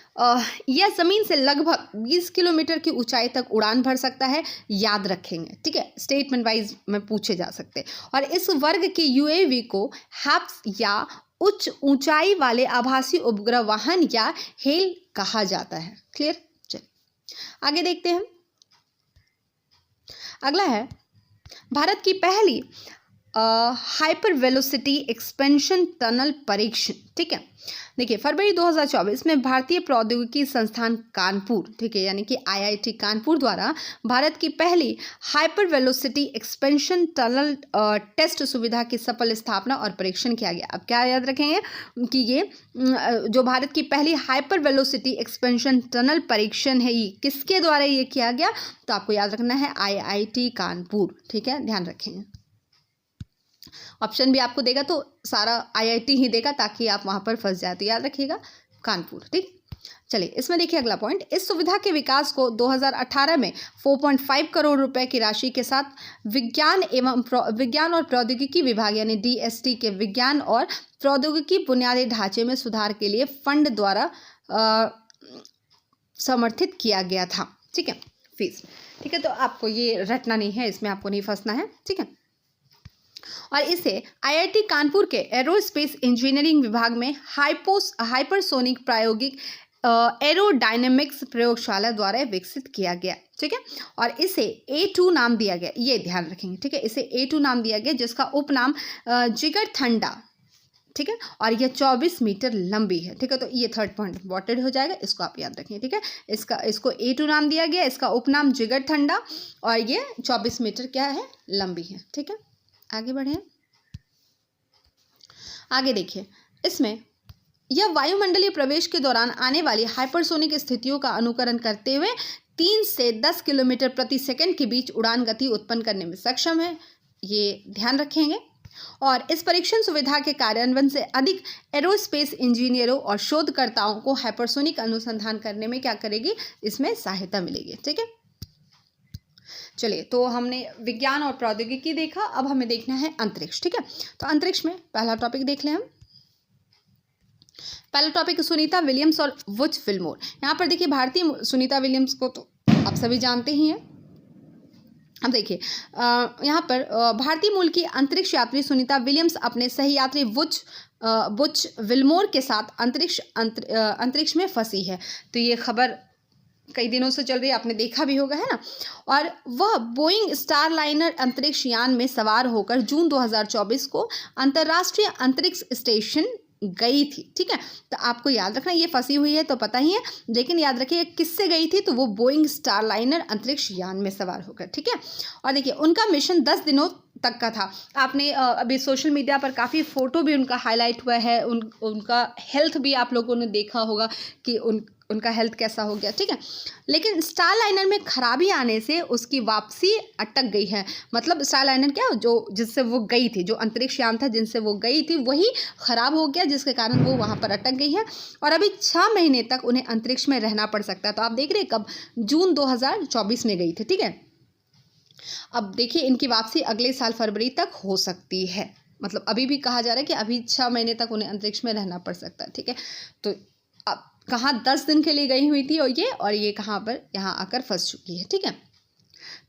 S1: यह ज़मीन से लगभग 20 किलोमीटर की ऊंचाई तक उड़ान भर सकता है, याद रखेंगे, ठीक है, स्टेटमेंट वाइज में पूछे जा सकते हैं। और इस वर्ग के यूएवी को हैप्स या उच्च ऊंचाई वाले आभासी उपग्रह वाहन या हेल कहा जाता है। क्लियर? चलिए आगे देखते हैं। अगला है भारत की पहली हाइपर वेलोसिटी एक्सपेंशन टनल परीक्षण, ठीक है। देखिए, फरवरी 2024 में भारतीय प्रौद्योगिकी संस्थान कानपुर, ठीक है, यानी कि आईआईटी कानपुर द्वारा भारत की पहली hyper velocity expansion tunnel test सुविधा की सफल स्थापना और परीक्षण किया गया। अब क्या याद रखेंगे कि ये जो भारत की पहली हाइपर वेलोसिटी एक्सपेंशन टनल परीक्षण है, ये किसके द्वारा ये किया गया? तो आपको याद रखना है आईआईटी कानपुर, ठीक है, ध्यान रखेंगे। ऑप्शन भी आपको देगा तो सारा आईआईटी ही देगा, ताकि आप वहां पर फंस जाए, तो याद रखिएगा कानपुर, ठीक। चलिए इसमें देखिए अगला पॉइंट, इस सुविधा के विकास को 2018 में 4.5 करोड़ रुपए की राशि के साथ विज्ञान और प्रौद्योगिकी विभाग यानी डीएसटी के विज्ञान और प्रौद्योगिकी बुनियादी ढांचे में सुधार के लिए फंड द्वारा समर्थित किया गया था, ठीक है, फीस, ठीक है। तो आपको ये रटना नहीं है, इसमें आपको नहीं फंसना है, ठीक है। और इसे आईआईटी कानपुर के एरोस्पेस इंजीनियरिंग विभाग में हाइपरसोनिक प्रायोगिक एरोडायनेमिक्स प्रयोगशाला द्वारा विकसित किया गया, ठीक है। और इसे A2 नाम दिया गया, ये ध्यान रखेंगे, ठीक है, इसे A2 नाम दिया गया, जिसका उपनाम जिगरथंडा, ठीक है, और यह 24 मीटर लंबी है, ठीक है। तो ये थर्ड पॉइंट इंपॉर्टेंट हो जाएगा, इसको आप याद रखेंगे, ठीक है। इसको A2 नाम दिया गया, इसका उपनाम जिगरथंडा, और ये 24 मीटर क्या है, लंबी है, ठीक है। आगे बढ़े, आगे देखिए, इसमें यह वायुमंडलीय प्रवेश के दौरान आने वाली हाइपरसोनिक स्थितियों का अनुकरण करते हुए 3 से 10 किलोमीटर प्रति सेकंड के बीच उड़ान गति उत्पन्न करने में सक्षम है, ये ध्यान रखेंगे। और इस परीक्षण सुविधा के कार्यान्वयन से अधिक एरोस्पेस इंजीनियरों और शोधकर्ताओं को हाइपरसोनिक अनुसंधान करने में क्या करेगी, इसमें सहायता मिलेगी, ठीक है। चलिए, तो हमने विज्ञान और प्रौद्योगिकी देखा, अब हमें देखना है अंतरिक्ष, ठीक है। तो अंतरिक्ष में पहला टॉपिक देख लें हम। पहला टॉपिक सुनीता विलियम्स और वुच विल्मोर। यहाँ पर देखिए, भारतीय सुनीता विलियम्स को तो आप सभी जानते ही हैं। अब देखिए, यहाँ पर भारतीय मूल की अंतरिक्ष यात्री सुनीता विलियम्स अपने सही यात्री वुच विल्मोर के साथ अंतरिक्ष में फंसी है। तो ये खबर कई दिनों से चल रही है, आपने देखा भी होगा, है ना। और वह बोइंग स्टारलाइनर अंतरिक्ष यान में सवार होकर जून 2024 को अंतर्राष्ट्रीय अंतरिक्ष स्टेशन गई थी, ठीक है। तो आपको याद रखना, ये फंसी हुई है तो पता ही है, लेकिन याद रखिए किससे गई थी, तो वो बोइंग स्टारलाइनर अंतरिक्ष यान में सवार होकर, ठीक है। और देखिए, उनका मिशन 10 दिनों तक का था। आपने अभी सोशल मीडिया पर काफ़ी फ़ोटो भी उनका हाईलाइट हुआ है, उनका हेल्थ भी आप लोगों ने देखा होगा कि उनका हेल्थ कैसा हो गया, ठीक है। लेकिन स्टारलाइनर में खराबी आने से उसकी वापसी अटक गई है। मतलब स्टारलाइनर क्या, जो जिससे वो गई थी, जो अंतरिक्ष यान था जिनसे वो गई थी, वही खराब हो गया, जिसके कारण वो वहाँ पर अटक गई है। और अभी 6 महीने तक उन्हें अंतरिक्ष में रहना पड़ सकता है। तो आप देख रहे हैं, कब, जून 2024 में गई थी, ठीक है। अब देखिए, इनकी वापसी अगले साल फरवरी तक हो सकती है। मतलब अभी भी कहा जा रहा है कि अभी 6 महीने तक उन्हें अंतरिक्ष में रहना पड़ सकता है, ठीक है। तो अब कहाँ 10 दिन के लिए गई हुई थी और ये कहाँ पर यहाँ आकर फंस चुकी है, ठीक है।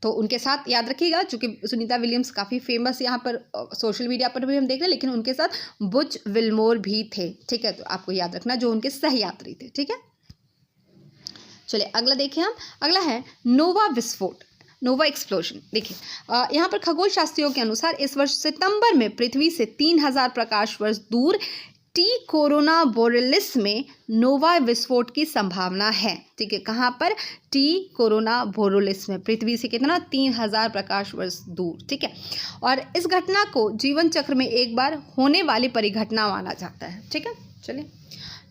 S1: तो उनके साथ याद रखिएगा, चूंकि सुनीता विलियम्स काफ़ी फेमस यहाँ पर सोशल मीडिया पर भी हम देख रहे हैं, लेकिन उनके साथ बुच विल्मोर भी थे, ठीक है। तो आपको याद रखना, जो उनके सहयात्री थे, ठीक है। चलिए अगला देखें हम। अगला है नोवा विस्फोट, नोवा एक्सप्लोजन। देखिए, यहाँ पर खगोल शास्त्रियों के अनुसार इस वर्ष सितंबर में पृथ्वी से 3000 प्रकाश वर्ष दूर टी कोरोना बोरेलिस में नोवा विस्फोट की संभावना है, ठीक है। कहाँ पर, टी कोरोना बोरेलिस में, पृथ्वी से कितना, 3000 प्रकाश वर्ष दूर, ठीक है। और इस घटना को जीवन चक्र में एक बार होने वाली परिघटना माना जाता है, ठीक है। चलिए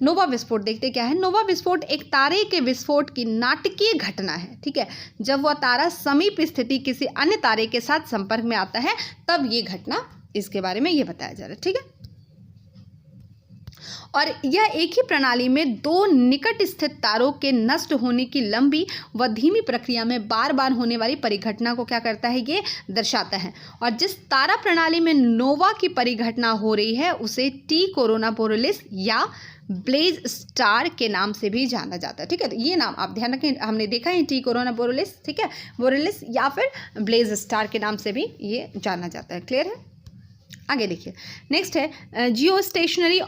S1: नोवा विस्फोट देखते क्या है। नोवा विस्फोट एक तारे के विस्फोट की नाटकीय घटना है, ठीक है। जब वह तारा समीप स्थिति किसी अन्य तारे के साथ संपर्क में आता है, तब ये घटना, इसके बारे में ये बताया जा रहा है, ठीक है। और यह एक ही प्रणाली में दो निकट स्थित तारों के नष्ट होने की लंबी व धीमी प्रक्रिया में बार बार होने वाली परिघटना को क्या करता है, ये दर्शाता है। और जिस तारा प्रणाली में नोवा की परिघटना हो रही है उसे टी कोरोना बोरेलिस या ब्लेज स्टार के नाम से भी जाना जाता है। ठीक है, तो ये नाम आप ध्यान रखें, हमने देखा है टी कोरोना बोरेलिस, ठीक है, बोरेलिस या फिर ब्लेज स्टार के नाम से भी ये जाना जाता है। क्लियर है? आगे देखिए, नेक्स्ट है जियो स्टेशनरी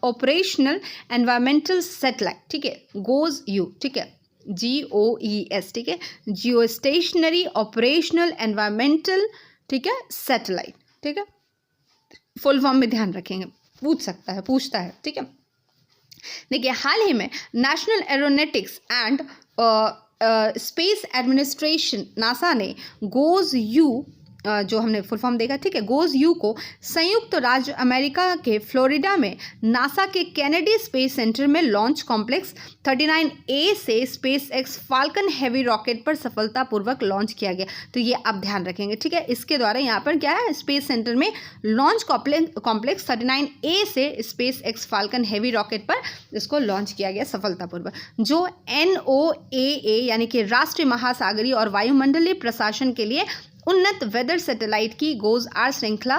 S1: ऑपरेशनल एनवायरमेंटल सैटेलाइट। ठीक है, गोज यू, ठीक है, GOES, ठीक है, जियो स्टेशनरी ऑपरेशनल एनवायरमेंटल, ठीक है, सैटेलाइट। ठीक है, फुल फॉर्म में ध्यान रखेंगे, पूछता है। ठीक है, देखिए हाल ही में national aeronautics and space administration NASA ने गोज यू जो हमने फुल फॉर्म देखा, ठीक है, गोज यू को संयुक्त राज्य अमेरिका के फ्लोरिडा में नासा के कैनेडी स्पेस सेंटर में लॉन्च कॉम्प्लेक्स 39A से space x falcon heavy rocket पर सफलतापूर्वक लॉन्च किया गया। तो ये आप ध्यान रखेंगे, ठीक है, इसके द्वारा यहाँ पर क्या है, स्पेस सेंटर में लॉन्च कॉम्प्लेक्स 39A से space x falcon heavy rocket पर इसको लॉन्च किया गया सफलतापूर्वक, जो NOAA यानी कि राष्ट्रीय महासागरीय और वायुमंडलीय प्रशासन के लिए उन्नत वेदर सैटेलाइट की गोज आर श्रृंखला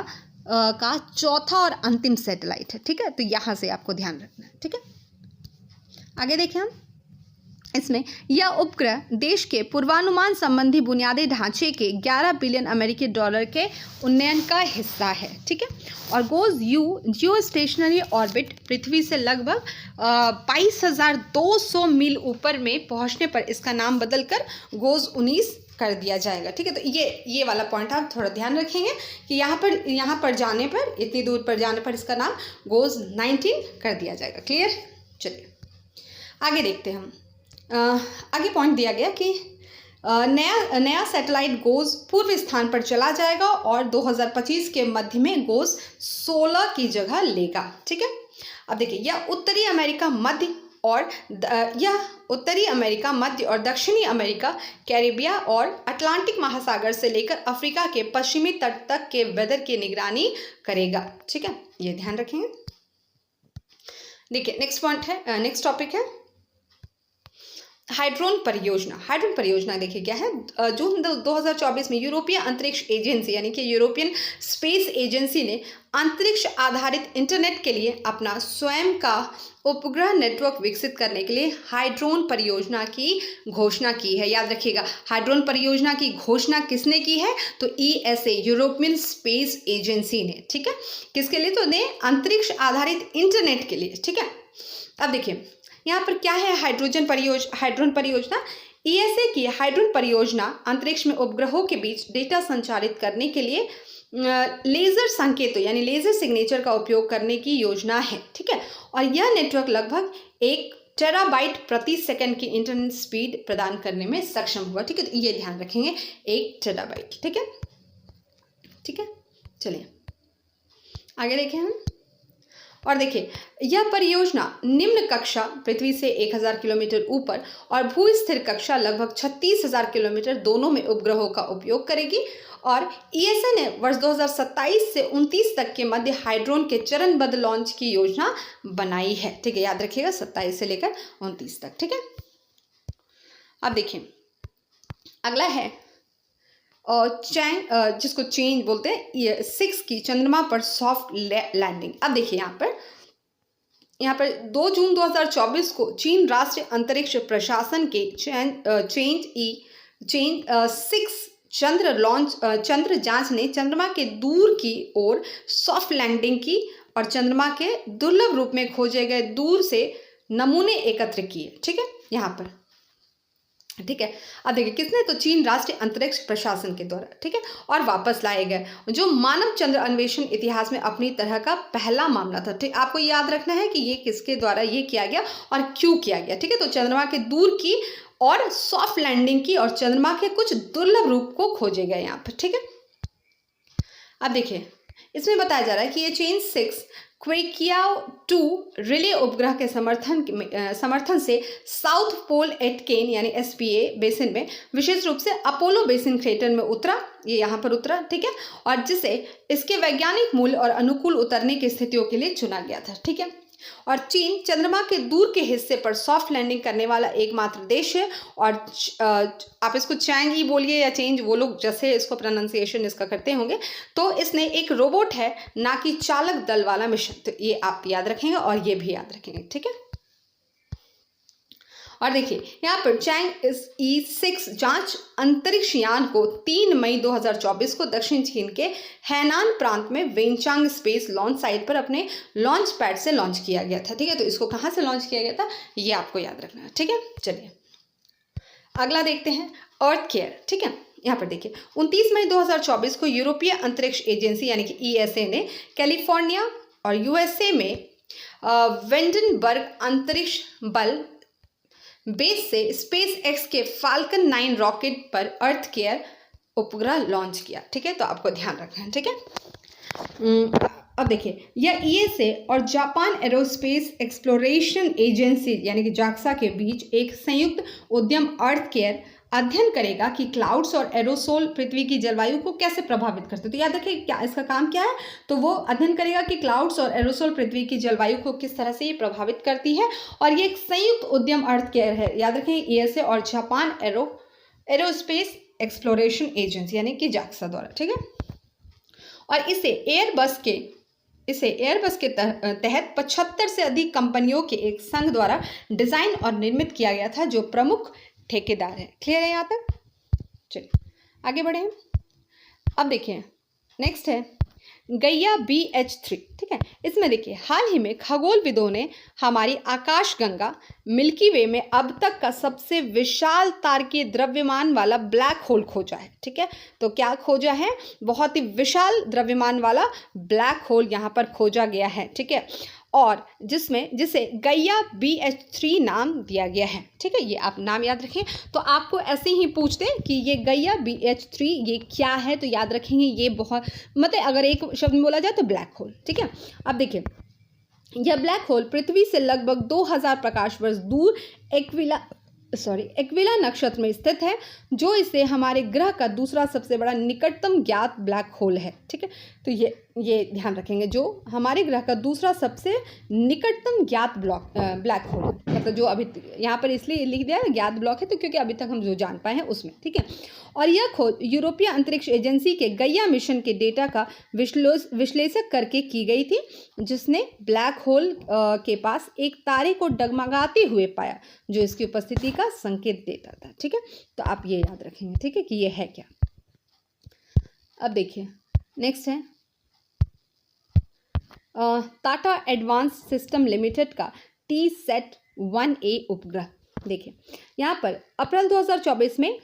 S1: का चौथा और अंतिम सैटेलाइट है। ठीक है, तो यहाँ से आपको ध्यान रखना है। ठीक है, आगे देखें हम, इसमें यह उपग्रह देश के पूर्वानुमान संबंधी बुनियादी ढांचे के 11 बिलियन अमेरिकी डॉलर के उन्नयन का हिस्सा है। ठीक है, और goes you geostationary orbit पृथ्वी से लगभग 22,200 मील ऊपर में पहुंचने पर इसका नाम बदलकर गोज 19 कर दिया जाएगा। ठीक है, तो ये वाला पॉइंट आप थोड़ा ध्यान रखेंगे कि यहाँ पर जाने पर, इतनी दूर पर जाने पर इसका नाम गोज 19 कर दिया जाएगा। क्लियर? चलिए आगे देखते हैं हम। आगे पॉइंट दिया गया कि नया सैटेलाइट गोज पूर्व स्थान पर चला जाएगा और 2025 के मध्य में गोज 16 की जगह लेगा। ठीक है, अब देखिए यह उत्तरी अमेरिका मध्य और दक्षिणी अमेरिका, कैरिबिया और अटलांटिक महासागर से लेकर अफ्रीका के पश्चिमी तट तक के वेदर की निगरानी करेगा। ठीक है, ये ध्यान रखेंगे। देखिए नेक्स्ट टॉपिक है हाइड्रोन परियोजना। देखिए क्या है, जून 2024 में यूरोपीय अंतरिक्ष एजेंसी यानी कि यूरोपियन स्पेस एजेंसी ने अंतरिक्ष आधारित इंटरनेट के लिए अपना स्वयं का उपग्रह नेटवर्क विकसित करने के लिए हाइड्रोन परियोजना की घोषणा की है। याद रखिएगा, हाइड्रोन परियोजना की घोषणा किसने की है? तो ESA यूरोपियन स्पेस एजेंसी ने। ठीक है, किसके लिए? तो ने अंतरिक्ष आधारित इंटरनेट के लिए। ठीक है, अब देखिए यहाँ पर क्या है, हाइड्रोन परियोजना। ESA की हाइड्रोन परियोजना अंतरिक्ष में उपग्रहों के बीच डेटा संचारित करने के लिए लेजर संकेतों यानी लेजर सिग्नेचर का उपयोग करने की योजना है। ठीक है, और यह नेटवर्क लगभग 1 टेराबाइट प्रति सेकंड की इंटरनेट स्पीड प्रदान करने में सक्षम हुआ। ठीक है, तो ये ध्यान रखेंगे, 1 टेराबाइट। ठीक है, चलिए आगे देखें हम। और देखिए यह परियोजना निम्न कक्षा पृथ्वी से 1000 किलोमीटर ऊपर और भू स्थिर कक्षा लगभग 36,000 किलोमीटर दोनों में उपग्रहों का उपयोग करेगी। और ESA ने वर्ष 2027 से 29 तक के मध्य हाइड्रोन के चरणबद्ध लॉन्च की योजना बनाई है। ठीक है, याद रखिएगा 27 से लेकर 29 तक। ठीक है, अब देखिए अगला है जिसको चेंज बोलते हैं, ये 6 की चंद्रमा पर सॉफ्ट लैंडिंग। अब देखिए यहाँ पर 2 जून 2024 को चीन राष्ट्रीय अंतरिक्ष प्रशासन के चेंज 6 चंद्र जांच ने चंद्रमा के दूर की ओर सॉफ्ट लैंडिंग की और चंद्रमा के दुर्लभ रूप में खोजे गए दूर से नमूने एकत्र किए। ठीक है, यहाँ पर ठीक है, अब देखिए किसने? तो चीन राष्ट्रीय अंतरिक्ष प्रशासन के द्वारा। ठीक है, और वापस लाए गए जो मानव चंद्र अन्वेषण इतिहास में अपनी तरह का पहला मामला था। ठीक, आपको याद रखना है कि ये किसके द्वारा ये किया गया और क्यों किया गया। ठीक है, तो चंद्रमा के दूर की और सॉफ्ट लैंडिंग की और चंद्रमा के कुछ दुर्लभ रूप को खोजे गए यहाँ पर। ठीक है, अब देखिए इसमें बताया जा रहा है कि ये चेंज 6 क्वेकियाओ 2 रिले उपग्रह के समर्थन से साउथ पोल एटकेन यानी SPA बेसिन में, विशेष रूप से अपोलो बेसिन क्रेटर में उतरा, ये यहाँ पर उतरा, ठीक है, और जिसे इसके वैज्ञानिक मूल्य और अनुकूल उतरने की स्थितियों के लिए चुना गया था, ठीक है। और चीन चंद्रमा के दूर के हिस्से पर सॉफ्ट लैंडिंग करने वाला एकमात्र देश है। और आप इसको चैंग ई बोलिए या चेंज, वो लोग जैसे इसको प्रोनाउंसिएशन इसका करते होंगे। तो इसने एक रोबोट है, ना कि चालक दल वाला मिशन, तो ये आप याद रखेंगे और ये भी याद रखेंगे, ठीक है। और देखिए यहाँ पर चैंग E6 जांच अंतरिक्ष यान को 3 मई 2024 को दक्षिण चीन के हैनान प्रांत में वेनचांग स्पेस लॉन्च साइट पर अपने लॉन्च पैड से लॉन्च किया गया था, ठीक है। तो इसको कहाँ से लॉन्च किया गया था ये आपको याद रखना है, ठीक है। चलिए अगला देखते हैं, अर्थ केयर, ठीक है। यहाँ पर देखिए 29 मई 2024 को यूरोपीय अंतरिक्ष एजेंसी यानी कि ESA ने कैलिफोर्निया और USA में वेंडनबर्ग अंतरिक्ष बल बेस से SpaceX के फाल्कन 9 रॉकेट पर अर्थ केयर उपग्रह लॉन्च किया, ठीक है। तो आपको ध्यान रखना है, ठीक है। अब देखिए यह ESA और जापान एरोस्पेस एक्सप्लोरेशन एजेंसी यानी कि JAXA के बीच एक संयुक्त उद्यम अर्थ केयर अध्ययन करेगा कि क्लाउड्स और एरोसोल पृथ्वी की जलवायु को कैसे प्रभावित करते हैं। तो याद रखिए क्या इसका काम क्या है, तो वो अध्ययन करेगा कि क्लाउड्स और एरोसोल पृथ्वी की जलवायु को किस तरह से ये प्रभावित करती है। और ये एक संयुक्त उद्यम अर्थ केयर है, याद रखें, ESA और जापान एरोस्पेस एक्सप्लोरेशन एजेंसी यानी कि JAXA द्वारा, ठीक है। और इसे एयरबस के तहत 75 से अधिक कंपनियों के एक संघ द्वारा डिजाइन और निर्मित किया गया था, जो प्रमुख ठेकेदार है। क्लियर है यहाँ तक? चलिए आगे बढ़े। अब देखिए नेक्स्ट है गैया BH3, ठीक है। इसमें देखिए हाल ही में खगोलविदों ने हमारी आकाशगंगा मिल्की वे में अब तक का सबसे विशाल तारकीय द्रव्यमान वाला ब्लैक होल खोजा है, ठीक है। तो क्या खोजा है, बहुत ही विशाल द्रव्यमान वाला ब्लैक होल यहाँ पर खोजा गया है, ठीक है। और जिसे गैया BH3 नाम दिया गया है, ठीक है। ये आप नाम याद रखें। तो आपको ऐसे ही पूछते कि ये गैया BH3 ये क्या है, तो याद रखेंगे ये बहुत मतलब अगर एक शब्द में बोला जाए तो ब्लैक होल, ठीक है। अब देखिए यह ब्लैक होल पृथ्वी से लगभग 2000 प्रकाश वर्ष दूर एक्विला नक्षत्र में स्थित है, जो इसे हमारे ग्रह का दूसरा सबसे बड़ा निकटतम ज्ञात ब्लैक होल है, ठीक है। तो ये ध्यान रखेंगे, जो हमारे ग्रह का दूसरा सबसे निकटतम ज्ञात ब्लैक होल, मतलब जो अभी यहाँ पर इसलिए लिख दिया है ज्ञात ब्लॉक है, तो क्योंकि अभी तक हम जो जान पाए हैं उसमें, ठीक है। और यह खोज यूरोपीय अंतरिक्ष एजेंसी के गैया मिशन के डेटा का विश्लेषण करके की गई थी, जिसने ब्लैक होल के पास एक तारे को डगमगाते हुए पाया, जो इसकी उपस्थिति का संकेत देता था, ठीक है। तो आप ये याद रखेंगे, ठीक है, कि ये है क्या। अब देखिए नेक्स्ट है टाटा एडवांस सिस्टम लिमिटेड का TSAT-1A उपग्रह। देखिए यहाँ पर अप्रैल 2024 में,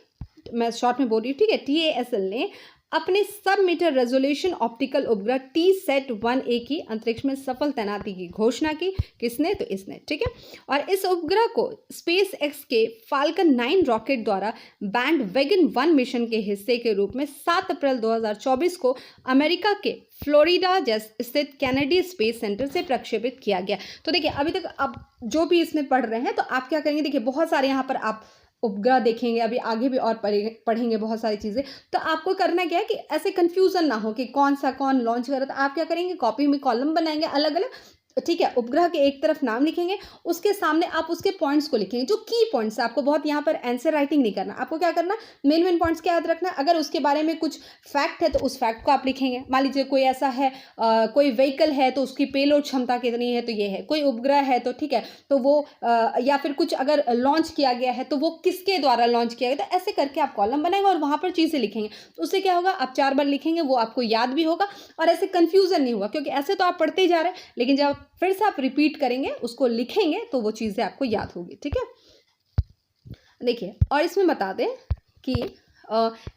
S1: मैं शॉर्ट में बोल रही हूँ, ठीक है, TASL ने अपने सब मीटर रेजोल्यूशन ऑप्टिकल उपग्रह TSAT-1A की अंतरिक्ष में सफल तैनाती की घोषणा की। किसने, तो इसने, ठीक है। और इस उपग्रह को SpaceX के फाल्कन 9 रॉकेट द्वारा बैंड वैगन 1 मिशन के हिस्से के रूप में 7 अप्रैल 2024 को अमेरिका के फ्लोरिडा स्थित कैनेडी स्पेस सेंटर से प्रक्षेपित किया गया। तो देखिए अभी तक आप जो भी इसमें पढ़ रहे हैं, तो आप क्या करेंगे, देखिए बहुत सारे यहाँ पर आप उपग्रह देखेंगे, अभी आगे भी और पढ़ेंगे बहुत सारी चीज़ें। तो आपको करना क्या है कि ऐसे कंफ्यूजन ना हो कि कौन लॉन्च कर रहा था। आप क्या करेंगे, कॉपी में कॉलम बनाएंगे अलग अलग, ठीक है। उपग्रह के एक तरफ नाम लिखेंगे, उसके सामने आप उसके पॉइंट्स को लिखेंगे, जो की पॉइंट्स है। आपको बहुत यहाँ पर आंसर राइटिंग नहीं करना, आपको क्या करना, मेन पॉइंट्स क्या याद रखना। अगर उसके बारे में कुछ फैक्ट है तो उस फैक्ट को आप लिखेंगे। मान लीजिए कोई ऐसा है, कोई व्हीकल है तो उसकी पेलोड क्षमता कितनी है, तो ये है। कोई उपग्रह है तो ठीक है, तो वो या फिर कुछ अगर लॉन्च किया गया है तो वो किसके द्वारा लॉन्च किया गया, तो ऐसे करके आप कॉलम बनाएंगे और वहाँ पर चीज़ें लिखेंगे। तो उससे क्या होगा, आप 4 बार लिखेंगे, वो आपको याद भी होगा और ऐसे कन्फ्यूजन नहीं होगा, क्योंकि ऐसे तो आप पढ़ते ही जा रहे हैं, लेकिन जब फिर से आप रिपीट करेंगे, उसको लिखेंगे, तो वो चीज़ें आपको याद होगी, ठीक है। देखिए और इसमें बता दें कि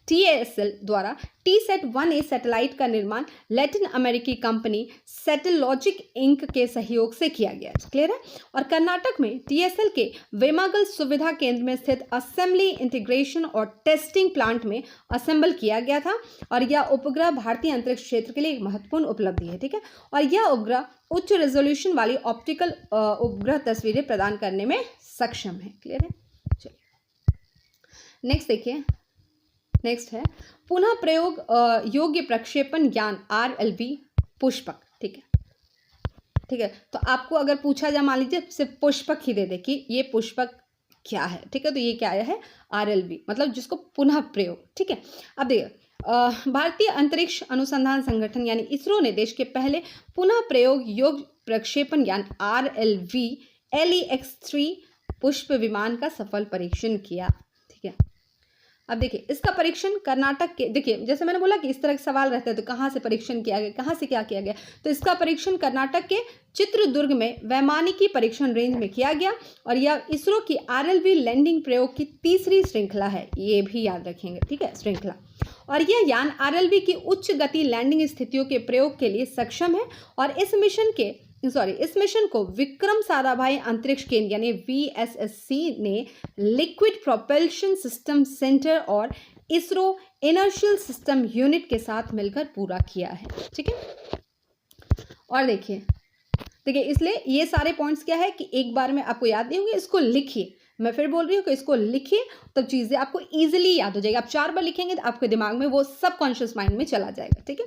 S1: TASL द्वारा TSAT-1A सैटेलाइट का निर्माण लैटिन अमेरिकी कंपनी सैटेलॉजिक इंक के सहयोग से किया गया। क्लियर है। और कर्नाटक में TSL के वेमागल सुविधा केंद्र में स्थित असेंबली, इंटीग्रेशन और टेस्टिंग प्लांट में असेंबल किया गया था। और यह उपग्रह भारतीय अंतरिक्ष क्षेत्र के लिए एक महत्वपूर्ण उपलब्धि है। ठीक है। और यह उपग्रह उच्च रेजोल्यूशन वाली ऑप्टिकल उपग्रह तस्वीरें प्रदान करने में सक्षम है। क्लियर है। नेक्स्ट देखिए, नेक्स्ट है पुनः प्रयोग योग्य प्रक्षेपण यान RLV पुष्पक। ठीक है, ठीक है। तो आपको अगर पूछा जाए, मान लीजिए सिर्फ पुष्पक ही दे दे कि ये पुष्पक क्या है, ठीक है, तो ये क्या है RLV, मतलब जिसको पुनः प्रयोग। ठीक है। अब देखिए, भारतीय अंतरिक्ष अनुसंधान संगठन यानी इसरो ने देश के पहले पुनः प्रयोग योग्य प्रक्षेपण यान RLV LEX-3 पुष्प विमान का सफल परीक्षण किया। ठीक है। अब देखिए, इसका परीक्षण कर्नाटक के, देखिए जैसे मैंने बोला कि इस तरह के सवाल रहते हैं तो कहाँ से परीक्षण किया गया, कहाँ से क्या किया गया, तो इसका परीक्षण कर्नाटक के चित्रदुर्ग में वैमानिकी परीक्षण रेंज में किया गया। और यह इसरो की RLV लैंडिंग प्रयोग की तीसरी श्रृंखला है, ये भी याद रखेंगे। ठीक है, श्रृंखला। और यह यान RLV की उच्च गति लैंडिंग स्थितियों के प्रयोग के लिए सक्षम है। और इस मिशन को विक्रम साराभाई अंतरिक्ष केंद्र यानी VSSC ने लिक्विड प्रोपल्शन सिस्टम सेंटर और इसरो इनर्शियल सिस्टम यूनिट के साथ मिलकर पूरा किया है। ठीक है। और देखिए इसलिए ये सारे पॉइंट्स क्या है कि एक बार में आपको याद नहीं होंगे, इसको लिखिए। मैं फिर बोल रही हूँ कि इसको लिखिए, तब चीज़ें आपको इजीली याद हो जाएगी। आप 4 बार लिखेंगे तो आपके दिमाग में वो सबकॉन्शियस माइंड में चला जाएगा। ठीक है।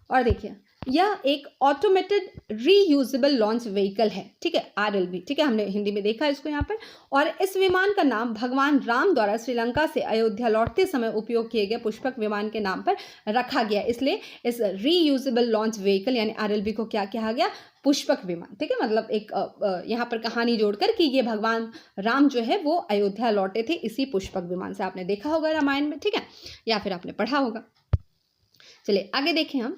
S1: और देखिए, यह एक ऑटोमेटेड रीयूजेबल लॉन्च व्हीकल है। ठीक है, RLV। ठीक है, हमने हिंदी में देखा इसको यहाँ पर। और इस विमान का नाम भगवान राम द्वारा श्रीलंका से अयोध्या लौटते समय उपयोग किए गए पुष्पक विमान के नाम पर रखा गया, इसलिए इस रीयूजेबल लॉन्च व्हीकल यानी RLV को क्या कहा गया, पुष्पक विमान। ठीक है, मतलब एक यहाँ पर कहानी जोड़कर कि ये भगवान राम जो है वो अयोध्या लौटे थे इसी पुष्पक विमान से। आपने देखा होगा रामायण में, ठीक है, या फिर आपने पढ़ा होगा। चलिए आगे देखें, हम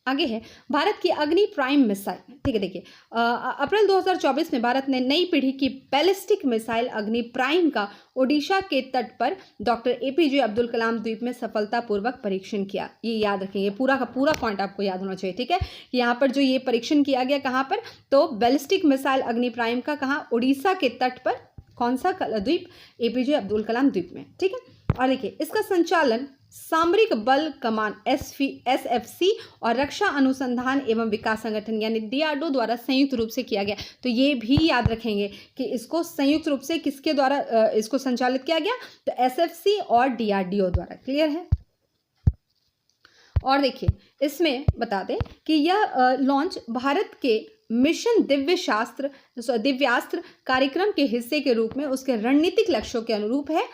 S1: आगे है भारत की अग्नि प्राइम मिसाइल। ठीक है, देखिए अप्रैल 2024 में भारत ने नई पीढ़ी की बैलिस्टिक मिसाइल अग्नि प्राइम का ओडिशा के तट पर डॉक्टर APJ अब्दुल कलाम द्वीप में सफलतापूर्वक परीक्षण किया। ये याद रखेंगे, पूरा का पूरा पॉइंट आपको याद होना चाहिए। ठीक है, यहाँ पर जो ये परीक्षण किया गया कहाँ पर, तो बैलिस्टिक मिसाइल अग्नि प्राइम का कहाँ, उड़ीसा के तट पर। कौन सा द्वीप, APJ अब्दुल कलाम द्वीप में। ठीक है। और देखिए, इसका संचालन सामरिक बल कमान SFC और रक्षा अनुसंधान एवं विकास संगठन यानी DRDO द्वारा संयुक्त रूप से किया गया। तो ये भी याद रखेंगे कि इसको संयुक्त रूप से किसके द्वारा इसको संचालित किया गया, तो SFC और DRDO द्वारा। क्लियर है। और देखिए, इसमें बता दें कि यह लॉन्च भारत के मिशन दिव्यास्त्र कार्यक्रम के हिस्से के रूप में उसके रणनीतिक लक्ष्यों के अनुरूप है,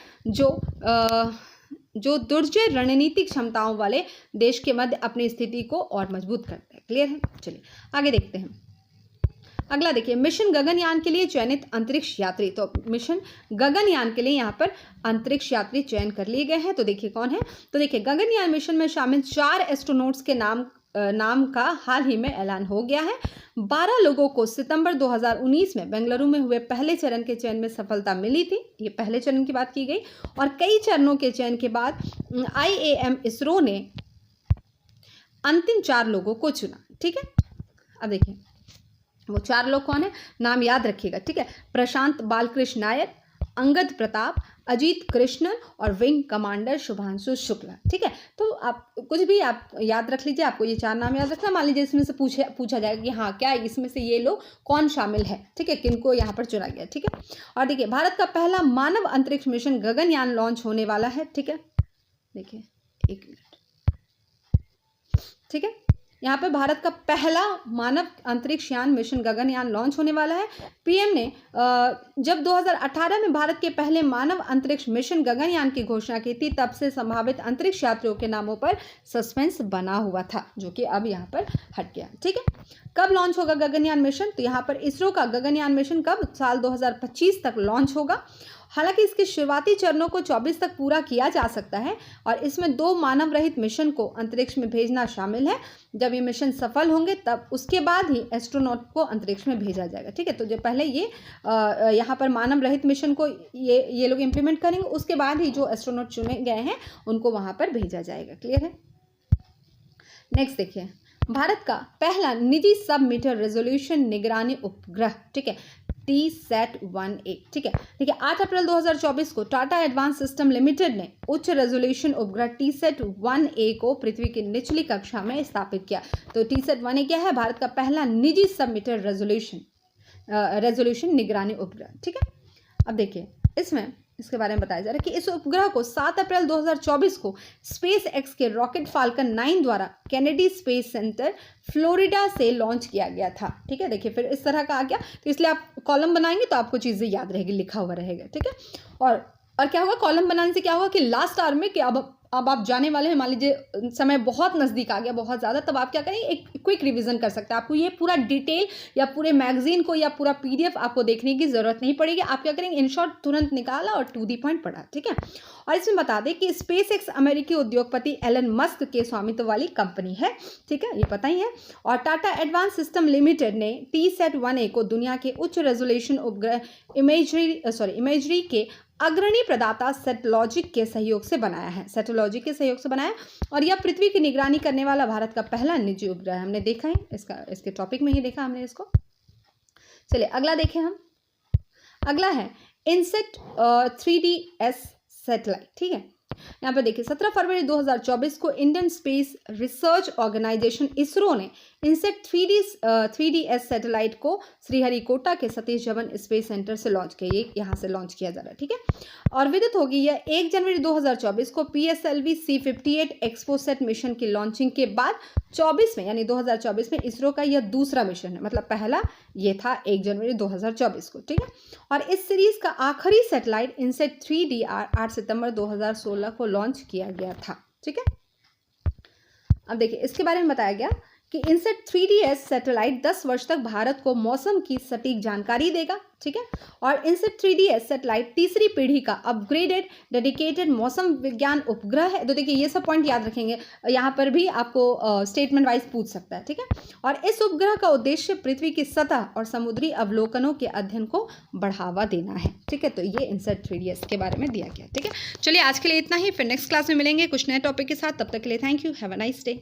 S1: जो दुर्जय रणनीतिक क्षमताओं वाले देश के मध्य अपनी स्थिति को और मजबूत करता है। क्लियर है। चलिए आगे देखते हैं। अगला देखिए, मिशन गगनयान के लिए चयनित अंतरिक्ष यात्री। तो मिशन गगनयान के लिए यहाँ पर अंतरिक्ष यात्री चयन कर लिए गए हैं। तो देखिए कौन है, तो देखिए गगनयान मिशन में शामिल 4 एस्ट्रोनॉट्स के नाम का हाल ही में ऐलान हो गया है। 12 लोगों को सितंबर 2019 में बेंगलुरु में हुए पहले चरण के चयन में सफलता मिली थी। ये पहले चरण की बात की गई। और कई चरणों के चयन के बाद IAM इसरो ने अंतिम 4 लोगों को चुना। ठीक है। अब देखिए वो 4 लोग कौन है, नाम याद रखिएगा। ठीक है, प्रशांत बालकृष्ण नायर, अंगद प्रताप, अजीत कृष्णन और विंग कमांडर शुभांशु शुक्ला। ठीक है, तो आप कुछ भी आप याद रख लीजिए, आपको ये 4 नाम याद रखना। मान लीजिए इसमें से पूछा जाएगा कि हाँ क्या इसमें से ये लोग कौन शामिल है। ठीक है, किनको यहाँ पर चुना गया। ठीक है। और देखिए, भारत का पहला मानव अंतरिक्ष मिशन गगनयान लॉन्च होने वाला है। ठीक है, देखिए 1 मिनट। ठीक है, यहाँ पे भारत का पहला मानव अंतरिक्ष यान मिशन गगनयान लॉन्च होने वाला है। PM ने जब 2018 में भारत के पहले मानव अंतरिक्ष मिशन गगनयान की घोषणा की थी, तब से संभावित अंतरिक्ष यात्रियों के नामों पर सस्पेंस बना हुआ था, जो कि अब यहाँ पर हट गया। ठीक है, कब लॉन्च होगा गगनयान मिशन, तो यहाँ पर इसरो का गगनयान मिशन कब, साल 2025 तक लॉन्च होगा। हालांकि इसके शुरुआती चरणों को 24 तक पूरा किया जा सकता है और इसमें 2 मानव रहित मिशन को अंतरिक्ष में भेजना शामिल है। जब ये मिशन सफल होंगे तब उसके बाद ही एस्ट्रोनॉट को अंतरिक्ष में भेजा जाएगा। ठीक है, तो जो पहले ये यहाँ पर मानव रहित मिशन को ये लोग इम्प्लीमेंट करेंगे, उसके बाद ही जो एस्ट्रोनॉट चुने गए हैं उनको वहाँ पर भेजा जाएगा। क्लियर है? नेक्स्ट देखिए, भारत का पहला निजी सब मीटर रेजोल्यूशन निगरानी उपग्रह, ठीक है, TSAT-1A, ठीक है। देखिए 8 अप्रैल 2024 को टाटा एडवांस सिस्टम लिमिटेड ने उच्च रेजोल्यूशन उपग्रह TSAT-1A को पृथ्वी की निचली कक्षा में स्थापित किया। तो TSAT-1A क्या है? भारत का पहला निजी सब मीटर रेजोल्यूशन निगरानी उपग्रह, ठीक है। अब देखिए इसमें इसके बारे में बताया जा रहा है कि इस उपग्रह को 7 अप्रैल 2024 को स्पेस एक्स के रॉकेट फाल्कन 9 द्वारा केनेडी स्पेस सेंटर फ्लोरिडा से लॉन्च किया गया था। ठीक है, देखिए फिर इस तरह का आ गया, तो इसलिए आप कॉलम बनाएंगे तो आपको चीज़ें याद रहेगी, लिखा हुआ रहेगा। ठीक है, और क्या होगा, कॉलम बनाने से क्या होगा कि लास्ट आवर में कि अब आप जाने वाले हैं, मान लीजिए समय बहुत नज़दीक आ गया, बहुत ज़्यादा, तब आप क्या करेंगे, एक क्विक रिवीजन कर सकते हैं। आपको ये पूरा डिटेल या पूरे मैगजीन को या पूरा PDF आपको देखने की ज़रूरत नहीं पड़ेगी। आप क्या करेंगे, इन शॉर्ट तुरंत निकाला और टू दी पॉइंट पढ़ा। ठीक है, और इसमें बता दें कि स्पेस एक्स अमेरिकी उद्योगपति एलन मस्क के स्वामित्व वाली कंपनी है। ठीक है, ये पता ही है। और टाटा एडवांस सिस्टम लिमिटेड ने TSAT-1A को दुनिया के उच्च रेजोल्यूशन उपग्रह इमेजरी के अग्रणी प्रदाता सेटेलॉजिक के सहयोग से बनाया और यह पृथ्वी की निगरानी करने वाला भारत का पहला निजी उपग्रह है। हमने देखा है इसके टॉपिक में ही देखा हमने इसको। चलिए अगला देखें हम। अगला है इनसेट 3DS सैटेलाइट। ठीक है, यहाँ पे देखिए 17 फरवरी 2024 को Indian space research organisation ISRO ने इनसेट 3DS सैटेलाइट को श्रीहरिकोटा के सतीश धवन स्पेस सेंटर से लॉन्च किया। ये यहाँ से लॉन्च किया जा रहा है। ठीक है, और विदित होगी यह 1 जनवरी 2024 को PSLV C58 एक्सपोसेट मिशन की लॉन्चिंग के बाद 24 में यानी 2024 में इसरो का यह दूसरा मिशन है। मतलब पहला ये था 1 जनवरी 2024 को। ठीक है, और इस सीरीज का आखिरी सैटेलाइट इनसेट 3D 8 सितंबर 2016 को लॉन्च किया गया था। ठीक है, अब देखिए इसके बारे में बताया गया कि इनसेट 3DS सैटेलाइट 10 वर्ष तक भारत को मौसम की सटीक जानकारी देगा। ठीक है, और इनसेट 3DS सैटेलाइट तीसरी पीढ़ी का अपग्रेडेड डेडिकेटेड मौसम विज्ञान उपग्रह है। तो देखिए ये सब पॉइंट याद रखेंगे, यहाँ पर भी आपको स्टेटमेंट वाइज पूछ सकता है। ठीक है, और इस उपग्रह का उद्देश्य पृथ्वी की सतह और समुद्री अवलोकनों के अध्ययन को बढ़ावा देना है। ठीक है, तो ये इनसेट 3DS के बारे में दिया गया। ठीक है, चलिए आज के लिए इतना ही, फिर नेक्स्ट क्लास में मिलेंगे कुछ नए टॉपिक के साथ। तब तक के लिए thank you, have a nice day.